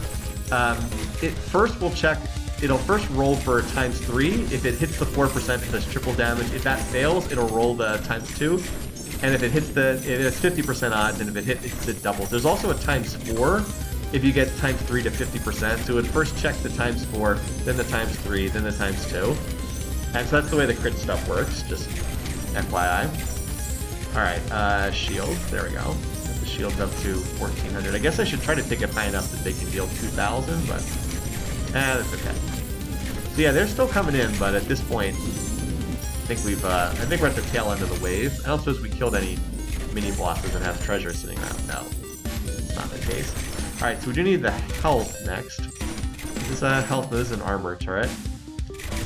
It first will check, it'll first roll for times 3. If it hits the 4%, it does triple damage. If that fails, it'll roll the times 2. And if it hits it has 50% odds, and if it hits, it doubles. There's also a times 4 if you get times 3 to 50%. So it would first check the times 4, then the times 3, then the times 2. And so that's the way the crit stuff works, just FYI. Alright, shield, there we go. The shield's up to 1400. I guess I should try to take it high enough that they can deal 2000, but that's okay. So yeah, they're still coming in, but at this point, I think we're at the tail end of the wave. I don't suppose we killed any mini bosses and have treasure sitting around. No, it's not the case. Alright, so we do need the health next. This health is an armor turret.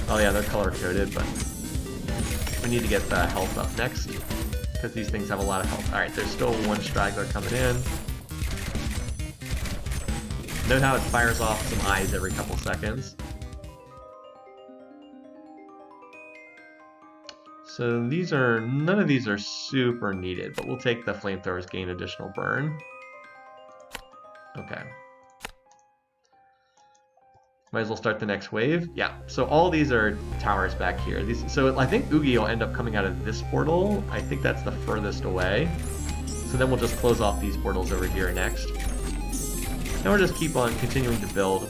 Oh yeah, they're color-coded, but we need to get the health up next, because these things have a lot of health. Alright, there's still one straggler coming in. Note how it fires off some eyes every couple seconds. So none of these are super needed, but we'll take the flamethrowers, gain additional burn. Okay. Might as well start the next wave. Yeah, so all these are towers back here. So I think Oogie will end up coming out of this portal. I think that's the furthest away. So then we'll just close off these portals over here next. And we'll just keep on continuing to build.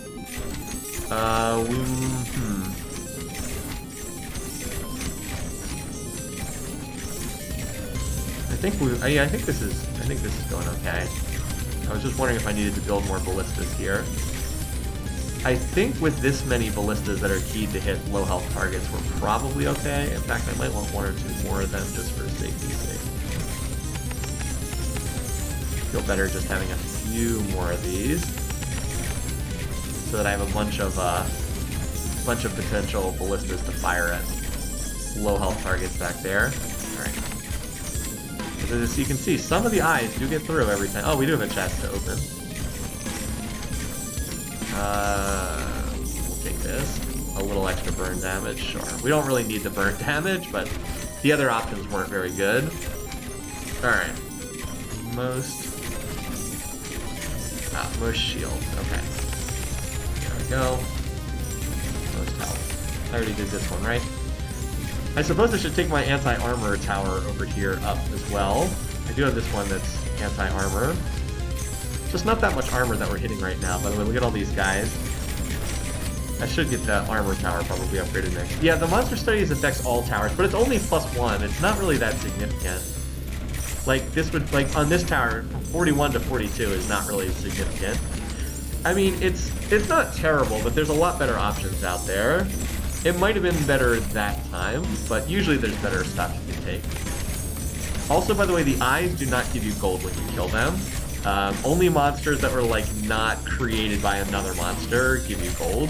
I think this is going okay. I was just wondering if I needed to build more ballistas here. I think with this many ballistas that are keyed to hit low health targets, we're probably okay. In fact, I might want one or two more of them just for safety's sake. Feel better just having a few more of these, so that I have a bunch of potential ballistas to fire at low health targets back there. All right. As you can see, some of the eyes do get through every time. Oh, we do have a chest to open. We'll take this. A little extra burn damage, sure. We don't really need the burn damage, but the other options weren't very good. Alright. Most shield. Okay. There we go. Most health. I already did this one, right? I suppose I should take my anti-armor tower over here up as well. I do have this one that's anti-armor. Just not that much armor that we're hitting right now. By the way, look at all these guys. I should get the armor tower probably upgraded next. Yeah, the monster studies affects all towers, but it's only +1. It's not really that significant. Like, this would, like, on this tower, from 41 to 42 is not really significant. I mean, it's not terrible, but there's a lot better options out there. It might have been better that time, but usually there's better stuff you can take. Also, by the way, the eyes do not give you gold when you kill them. Only monsters that were, like, not created by another monster give you gold.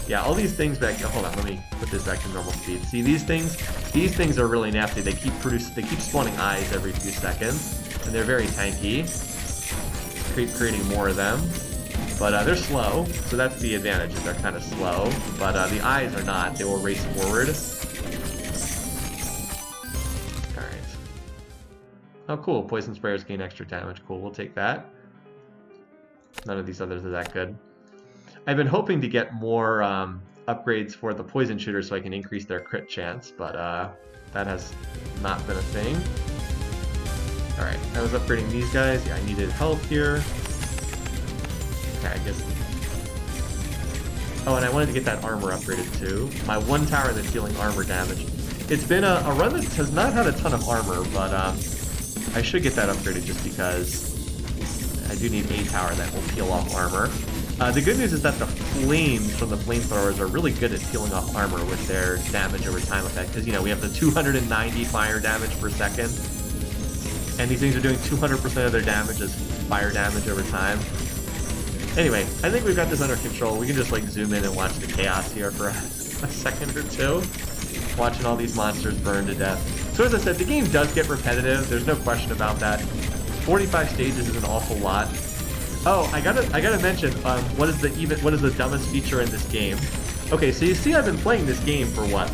Yeah, all these things back... Oh, hold on, let me put this back to normal speed. See, these things are really nasty. They keep spawning eyes every few seconds, and they're very tanky. Creating more of them. But they're slow, so that's the advantage, is they're kind of slow. But the eyes are not. They will race forward. Alright. Oh, cool. Poison sprayers gain extra damage. Cool, we'll take that. None of these others are that good. I've been hoping to get more upgrades for the poison shooter so I can increase their crit chance, but that has not been a thing. Alright, I was upgrading these guys. Yeah, I needed health here. Okay, I guess... Oh, and I wanted to get that armor upgraded too. My one tower that's dealing armor damage. It's been a run that has not had a ton of armor, but I should get that upgraded just because I do need a tower that will peel off armor. The good news is that the flames from the flamethrowers are really good at peeling off armor with their damage over time effect, because, you know, we have the 290 fire damage per second, and these things are doing 200% of their damage as fire damage over time. Anyway, I think we've got this under control. We can just, like, zoom in and watch the chaos here for a second or two, watching all these monsters burn to death. So as I said, the game does get repetitive. There's no question about that. 45 stages is an awful lot. Oh, I gotta mention, what is the dumbest feature in this game? Okay, so you see I've been playing this game for what?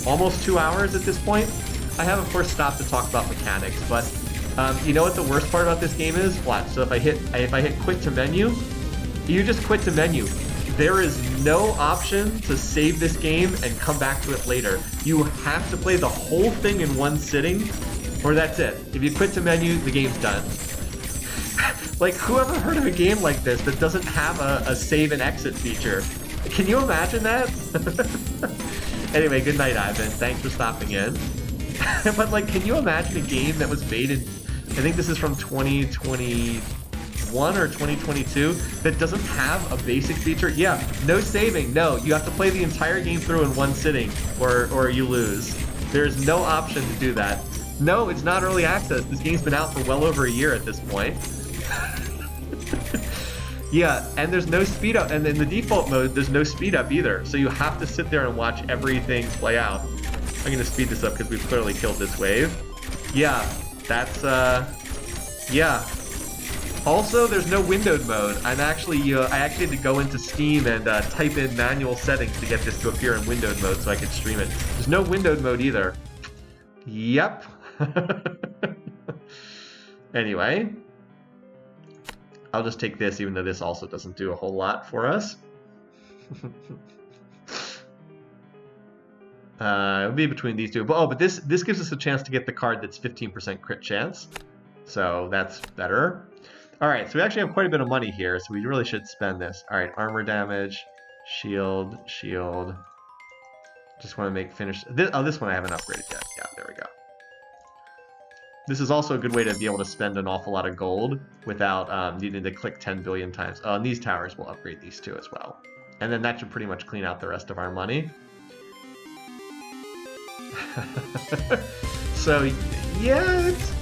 Almost 2 hours at this point? I have, of course, stopped to talk about mechanics, but you know what the worst part about this game is? What? So if I hit quit to menu, you just quit to menu. There is no option to save this game and come back to it later. You have to play the whole thing in one sitting, or that's it. If you quit to menu, the game's done. Like, whoever heard of a game like this that doesn't have a save and exit feature? Can you imagine that? Anyway, good night, Ivan. Thanks for stopping in. But, like, can you imagine a game that was made in, I think this is from 2021 or 2022, that doesn't have a basic feature? Yeah, no saving. No, you have to play the entire game through in one sitting, or you lose. There's no option to do that. No, it's not early access. This game's been out for well over a year at this point. Yeah, and there's no speed up, and in the default mode, there's no speed up either. So you have to sit there and watch everything play out. I'm gonna speed this up because we've clearly killed this wave. Yeah, that's, yeah. Also, there's no windowed mode. I actually had to go into Steam and type in manual settings to get this to appear in windowed mode so I could stream it. There's no windowed mode either. Yep. Anyway, I'll just take this, even though this also doesn't do a whole lot for us. It'll be between these two. But this gives us a chance to get the card that's 15% crit chance. So that's better. Alright, so we actually have quite a bit of money here, so we really should spend this. Alright, armor damage, shield, shield. Just want to finish... This one I haven't upgraded yet. Yeah, there we go. This is also a good way to be able to spend an awful lot of gold without needing to click 10 billion times. Oh, and these towers will upgrade these two as well. And then that should pretty much clean out the rest of our money. So, yeah, it's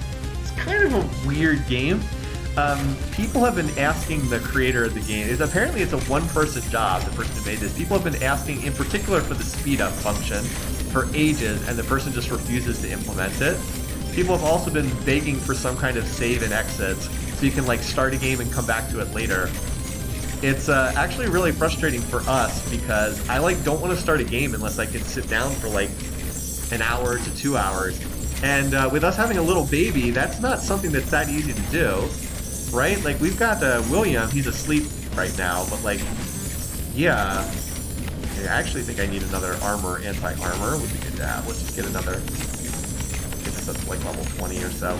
kind of a weird game. People have been asking the creator of the game, apparently it's a one-person job, the person who made this. People have been asking, in particular for the speed-up function, for ages, and the person just refuses to implement it. People have also been begging for some kind of save and exit, so you can, like, start a game and come back to it later. It's actually really frustrating for us, because I, like, don't want to start a game unless I can sit down for, like, an hour to 2 hours. And with us having a little baby, that's not something that's that easy to do, right? Like, we've got William, he's asleep right now, but, like, yeah. I actually think I need another armor, anti-armor would be good to have. Let's just get another... I guess that's like level 20 or so.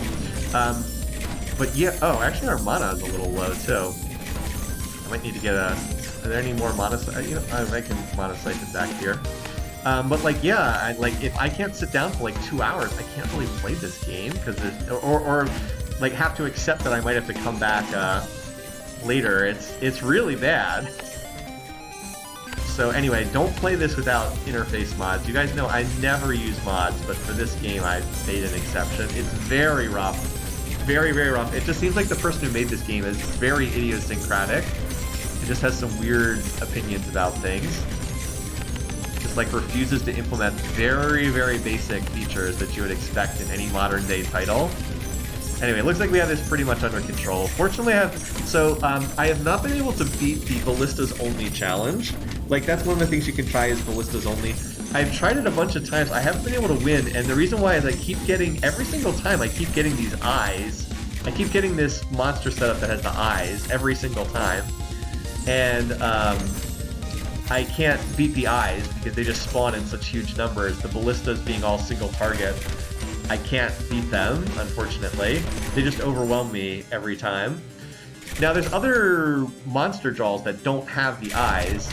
But yeah, oh, actually our mana is a little low too. I might need to get a... Are there any more mana... You know, I can mana siphon back here. But like, yeah, if I can't sit down for like 2 hours, I can't really play this game because or like have to accept that I might have to come back later. It's really bad. So anyway, don't play this without interface mods. You guys know I never use mods, but for this game I made an exception. It's very rough. Very, very rough. It just seems like the person who made this game is very idiosyncratic. It just has some weird opinions about things. Just like refuses to implement very, very basic features that you would expect in any modern day title. Anyway, it looks like we have this pretty much under control. Fortunately, I have not been able to beat the Ballistas only challenge. Like, that's one of the things you can try is Ballistas only. I've tried it a bunch of times. I haven't been able to win, and the reason why is I keep getting, every single time, I keep getting these eyes. I keep getting this monster setup that has the eyes every single time. And, I can't beat the eyes because they just spawn in such huge numbers. The ballistas being all single target, I can't beat them, unfortunately. They just overwhelm me every time. Now, there's other monster draws that don't have the eyes,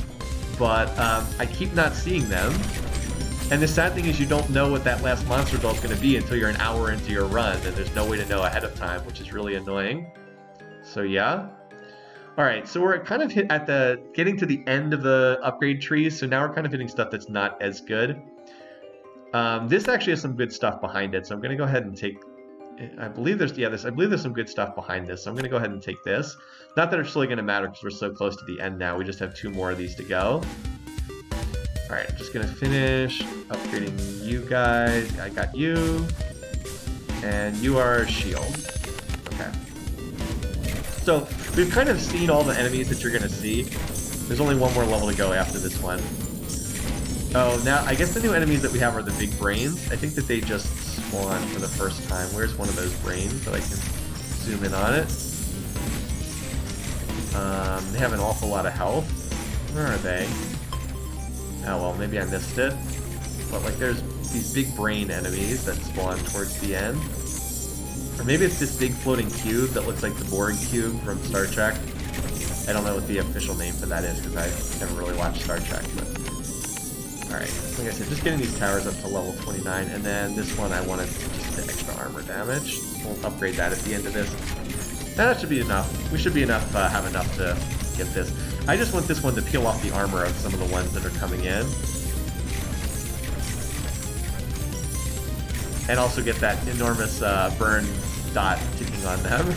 but I keep not seeing them. And the sad thing is you don't know what that last monster draw is going to be until you're an hour into your run, and there's no way to know ahead of time, which is really annoying. So yeah. Alright, so we're kind of getting to the end of the upgrade trees, so now we're kind of hitting stuff that's not as good. This actually has some good stuff behind it, so I'm going to go ahead and take... I believe there's some good stuff behind this, so I'm going to go ahead and take this. Not that it's really going to matter because we're so close to the end now, we just have 2 more of these to go. Alright, I'm just going to finish upgrading you guys. I got you. And you are shield. Okay. So, we've kind of seen all the enemies that you're going to see. There's only one more level to go after this one. Oh, now, I guess the new enemies that we have are the big brains. I think that they just spawn for the first time. Where's one of those brains that I can zoom in on it? They have an awful lot of health. Where are they? Oh, well, maybe I missed it. But, like, there's these big brain enemies that spawn towards the end. Or maybe it's this big floating cube that looks like the Borg cube from Star Trek. I don't know what the official name for that is because I never really watched Star Trek. But... Alright, like I said, just getting these towers up to level 29, and then this one I wanted just the extra armor damage. We'll upgrade that at the end of this. That should be enough. We should be enough, have enough to get this. I just want this one to peel off the armor of some of the ones that are coming in. And also get that enormous burn dot ticking on them.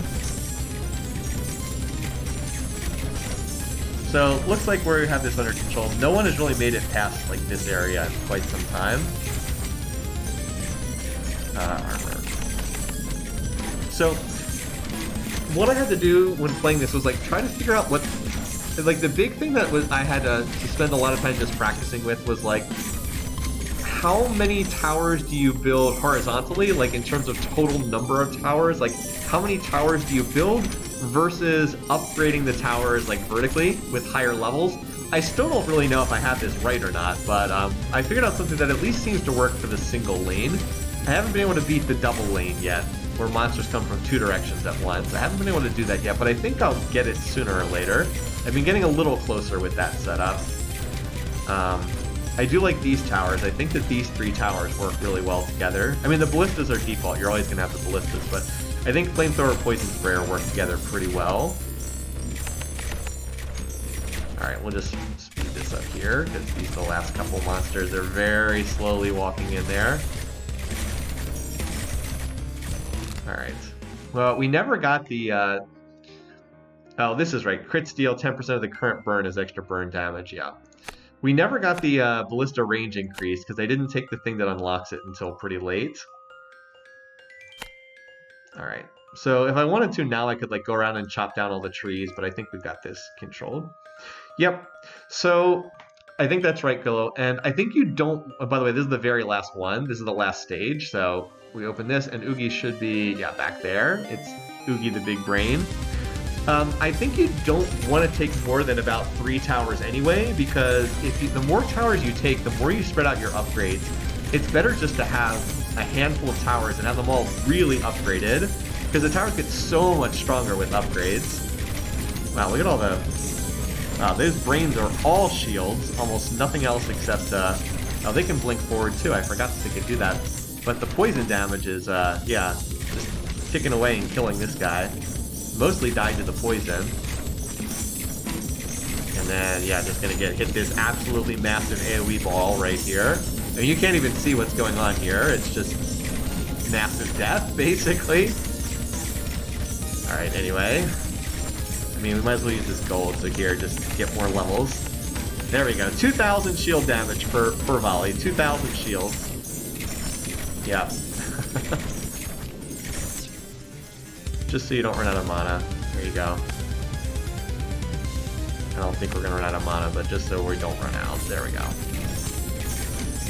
So, looks like we have this under control. No one has really made it past like this area in quite some time. Armor. So, what I had to do when playing this was like try to figure out what... Like the big thing that I had to spend a lot of time just practicing with was like, how many towers do you build horizontally, like in terms of total number of towers? Like, how many towers do you build versus upgrading the towers like vertically with higher levels? I still don't really know if I have this right or not, but I figured out something that at least seems to work for the single lane. I haven't been able to beat the double lane yet, where monsters come from 2 directions at once. I haven't been able to do that yet, but I think I'll get it sooner or later. I've been getting a little closer with that setup. I do like these towers. I think that these 3 towers work really well together. I mean, the ballistas are default. You're always going to have the ballistas, but I think flamethrower, poison sprayer work together pretty well. Alright, we'll just speed this up here, because these are the last couple monsters. They're very slowly walking in there. Alright. Well, we never got the... Oh, this is right. Crit steal, 10% of the current burn is extra burn damage, yeah. We never got the ballista range increase because I didn't take the thing that unlocks it until pretty late. Alright, so if I wanted to now I could like go around and chop down all the trees, but I think we've got this controlled. Yep, so I think that's right, Gillo, and I think you don't... Oh, by the way, this is the very last one. This is the last stage, so we open this and Oogie should be, yeah, back there. It's Oogie the big brain. I think you don't want to take more than about 3 towers anyway, because the more towers you take, the more you spread out your upgrades. It's better just to have a handful of towers and have them all really upgraded, because the towers get so much stronger with upgrades. Wow, look at all the... Wow, those brains are all shields, almost nothing else except... Oh, they can blink forward too, I forgot that they could do that. But the poison damage is, yeah, just ticking away and killing this guy. Mostly died to the poison. And then, yeah, just gonna hit this absolutely massive AoE ball right here. I mean, you can't even see what's going on here. It's just massive death, basically. Alright, anyway. I mean, we might as well use this gold, so here, just get more levels. There we go. 2,000 shield damage per volley. 2,000 shields. Yeah. Just so you don't run out of mana. There you go. I don't think we're going to run out of mana, but just so we don't run out. There we go.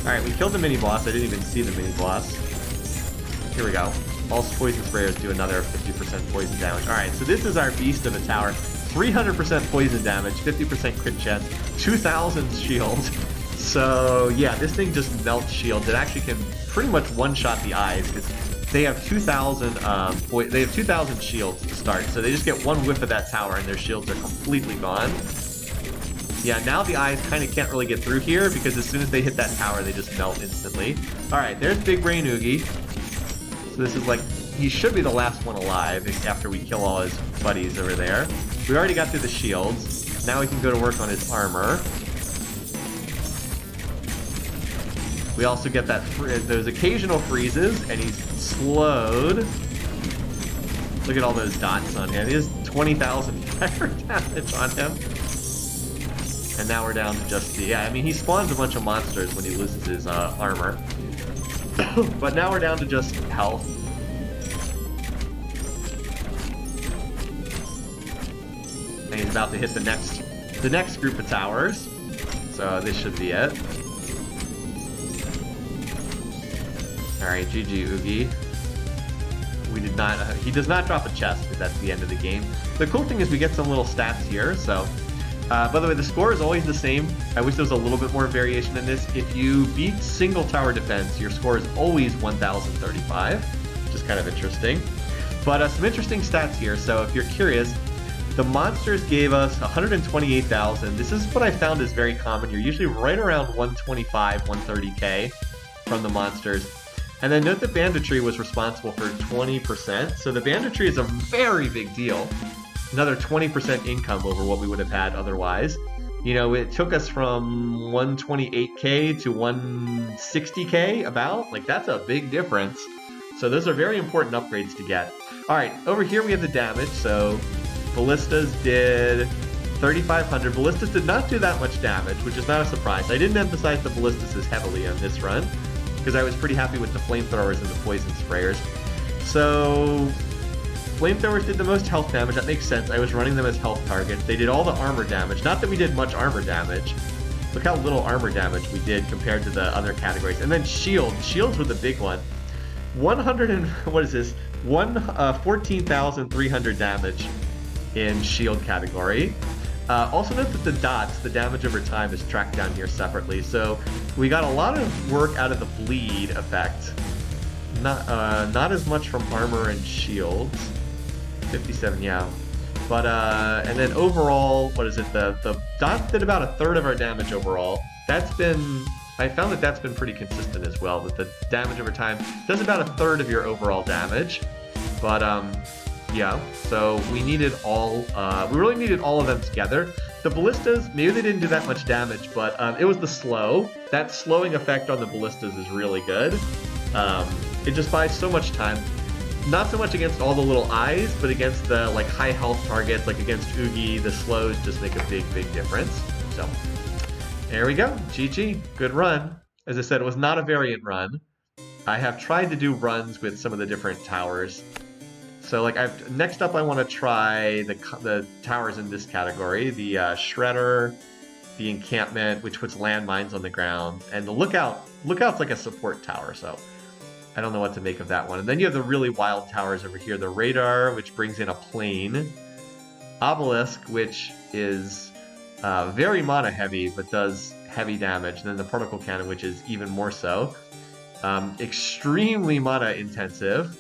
Alright, we killed the mini-boss. I didn't even see the mini-boss. Here we go. All poison sprayers do another 50% poison damage. Alright, so this is our beast of a tower. 300% poison damage, 50% crit chance, 2,000 shields. So yeah, this thing just melts shields. It actually can pretty much one-shot the eyes because they have 2,000. They have 2,000 shields to start. So they just get one whiff of that tower and their shields are completely gone. Yeah, now the eyes kind of can't really get through here because as soon as they hit that tower, they just melt instantly. All right, there's Big Brain Oogie. So this is like, he should be the last one alive after we kill all his buddies over there. We already got through the shields. Now we can go to work on his armor. We also get that those occasional freezes, and he's slowed. Look at all those dots on him. He has 20,000 fire damage on him. And now we're down to just the... Yeah, I mean, he spawns a bunch of monsters when he loses his armor. But now we're down to just health. And he's about to hit the next group of towers. So this should be it. Alright, GG Oogie. We did not... he does not drop a chest, because that's the end of the game. The cool thing is we get some little stats here, so... by the way, the score is always the same. I wish there was a little bit more variation in this. If you beat single tower defense, your score is always 1,035, which is kind of interesting. But some interesting stats here. So if you're curious, the monsters gave us 128,000. This is what I found is very common. You're usually right around 125, 130k from the monsters. And then note that banditry was responsible for 20%. So the banditry is a very big deal. Another 20% income over what we would have had otherwise. You know, it took us from 128k to 160k about. Like, that's a big difference. So those are very important upgrades to get. Alright, over here we have the damage. So Ballistas did 3,500. Ballistas did not do that much damage, which is not a surprise. I didn't emphasize the Ballistas as heavily on this run, because I was pretty happy with the flamethrowers and the poison sprayers. So... flamethrowers did the most health damage. That makes sense. I was running them as health targets. They did all the armor damage. Not that we did much armor damage. Look how little armor damage we did compared to the other categories. And then shields. Shields were the big one. 100 and... what is this? 14,300 damage in shield category. Also note that the dots, the damage over time, is tracked down here separately. So we got a lot of work out of the bleed effect. Not as much from armor and shields. 57, yeah. But, and then overall, what is it? The dots did about a third of our damage overall. That's been... I found that that's been pretty consistent as well, that the damage over time does about a third of your overall damage. But, yeah, so we needed all... we really needed all of them together. The Ballistas, maybe they didn't do that much damage, but it was the slow. That slowing effect on the Ballistas is really good. It just buys so much time. Not so much against all the little eyes, but against the like high health targets, like against Oogie, the slows just make a big difference. So, there we go. GG. Good run. As I said, it was not a variant run. I have tried to do runs with some of the different towers. So, like, next up I want to try the towers in this category. The Shredder, the Encampment, which puts landmines on the ground, and the Lookout. Lookout's like a support tower, so... I don't know what to make of that one. And then you have the really wild towers over here. The Radar, which brings in a plane. Obelisk, which is very mana heavy, but does heavy damage. And then the Particle Cannon, which is even more so. Extremely mana intensive.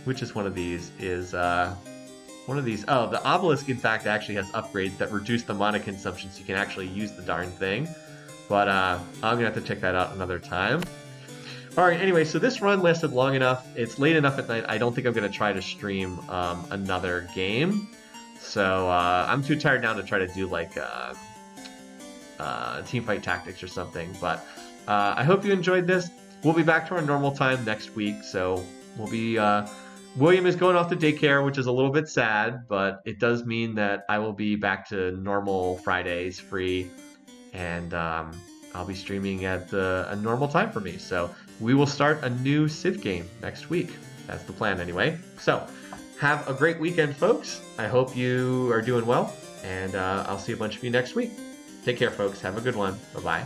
Which is one of these? Is one of these... Oh, the Obelisk, in fact, actually has upgrades that reduce the mana consumption, so you can actually use the darn thing. But I'm going to have to check that out another time. Alright, anyway, so this run lasted long enough. It's late enough at night. I don't think I'm going to try to stream another game. So I'm too tired now to try to do like Teamfight Tactics or something. But I hope you enjoyed this. We'll be back to our normal time next week. So we'll be... William is going off to daycare, which is a little bit sad. But it does mean that I will be back to normal Fridays free. And I'll be streaming at a normal time for me. So we will start a new Civ game next week. That's the plan anyway. So have a great weekend, folks. I hope you are doing well. And I'll see a bunch of you next week. Take care, folks. Have a good one. Bye-bye.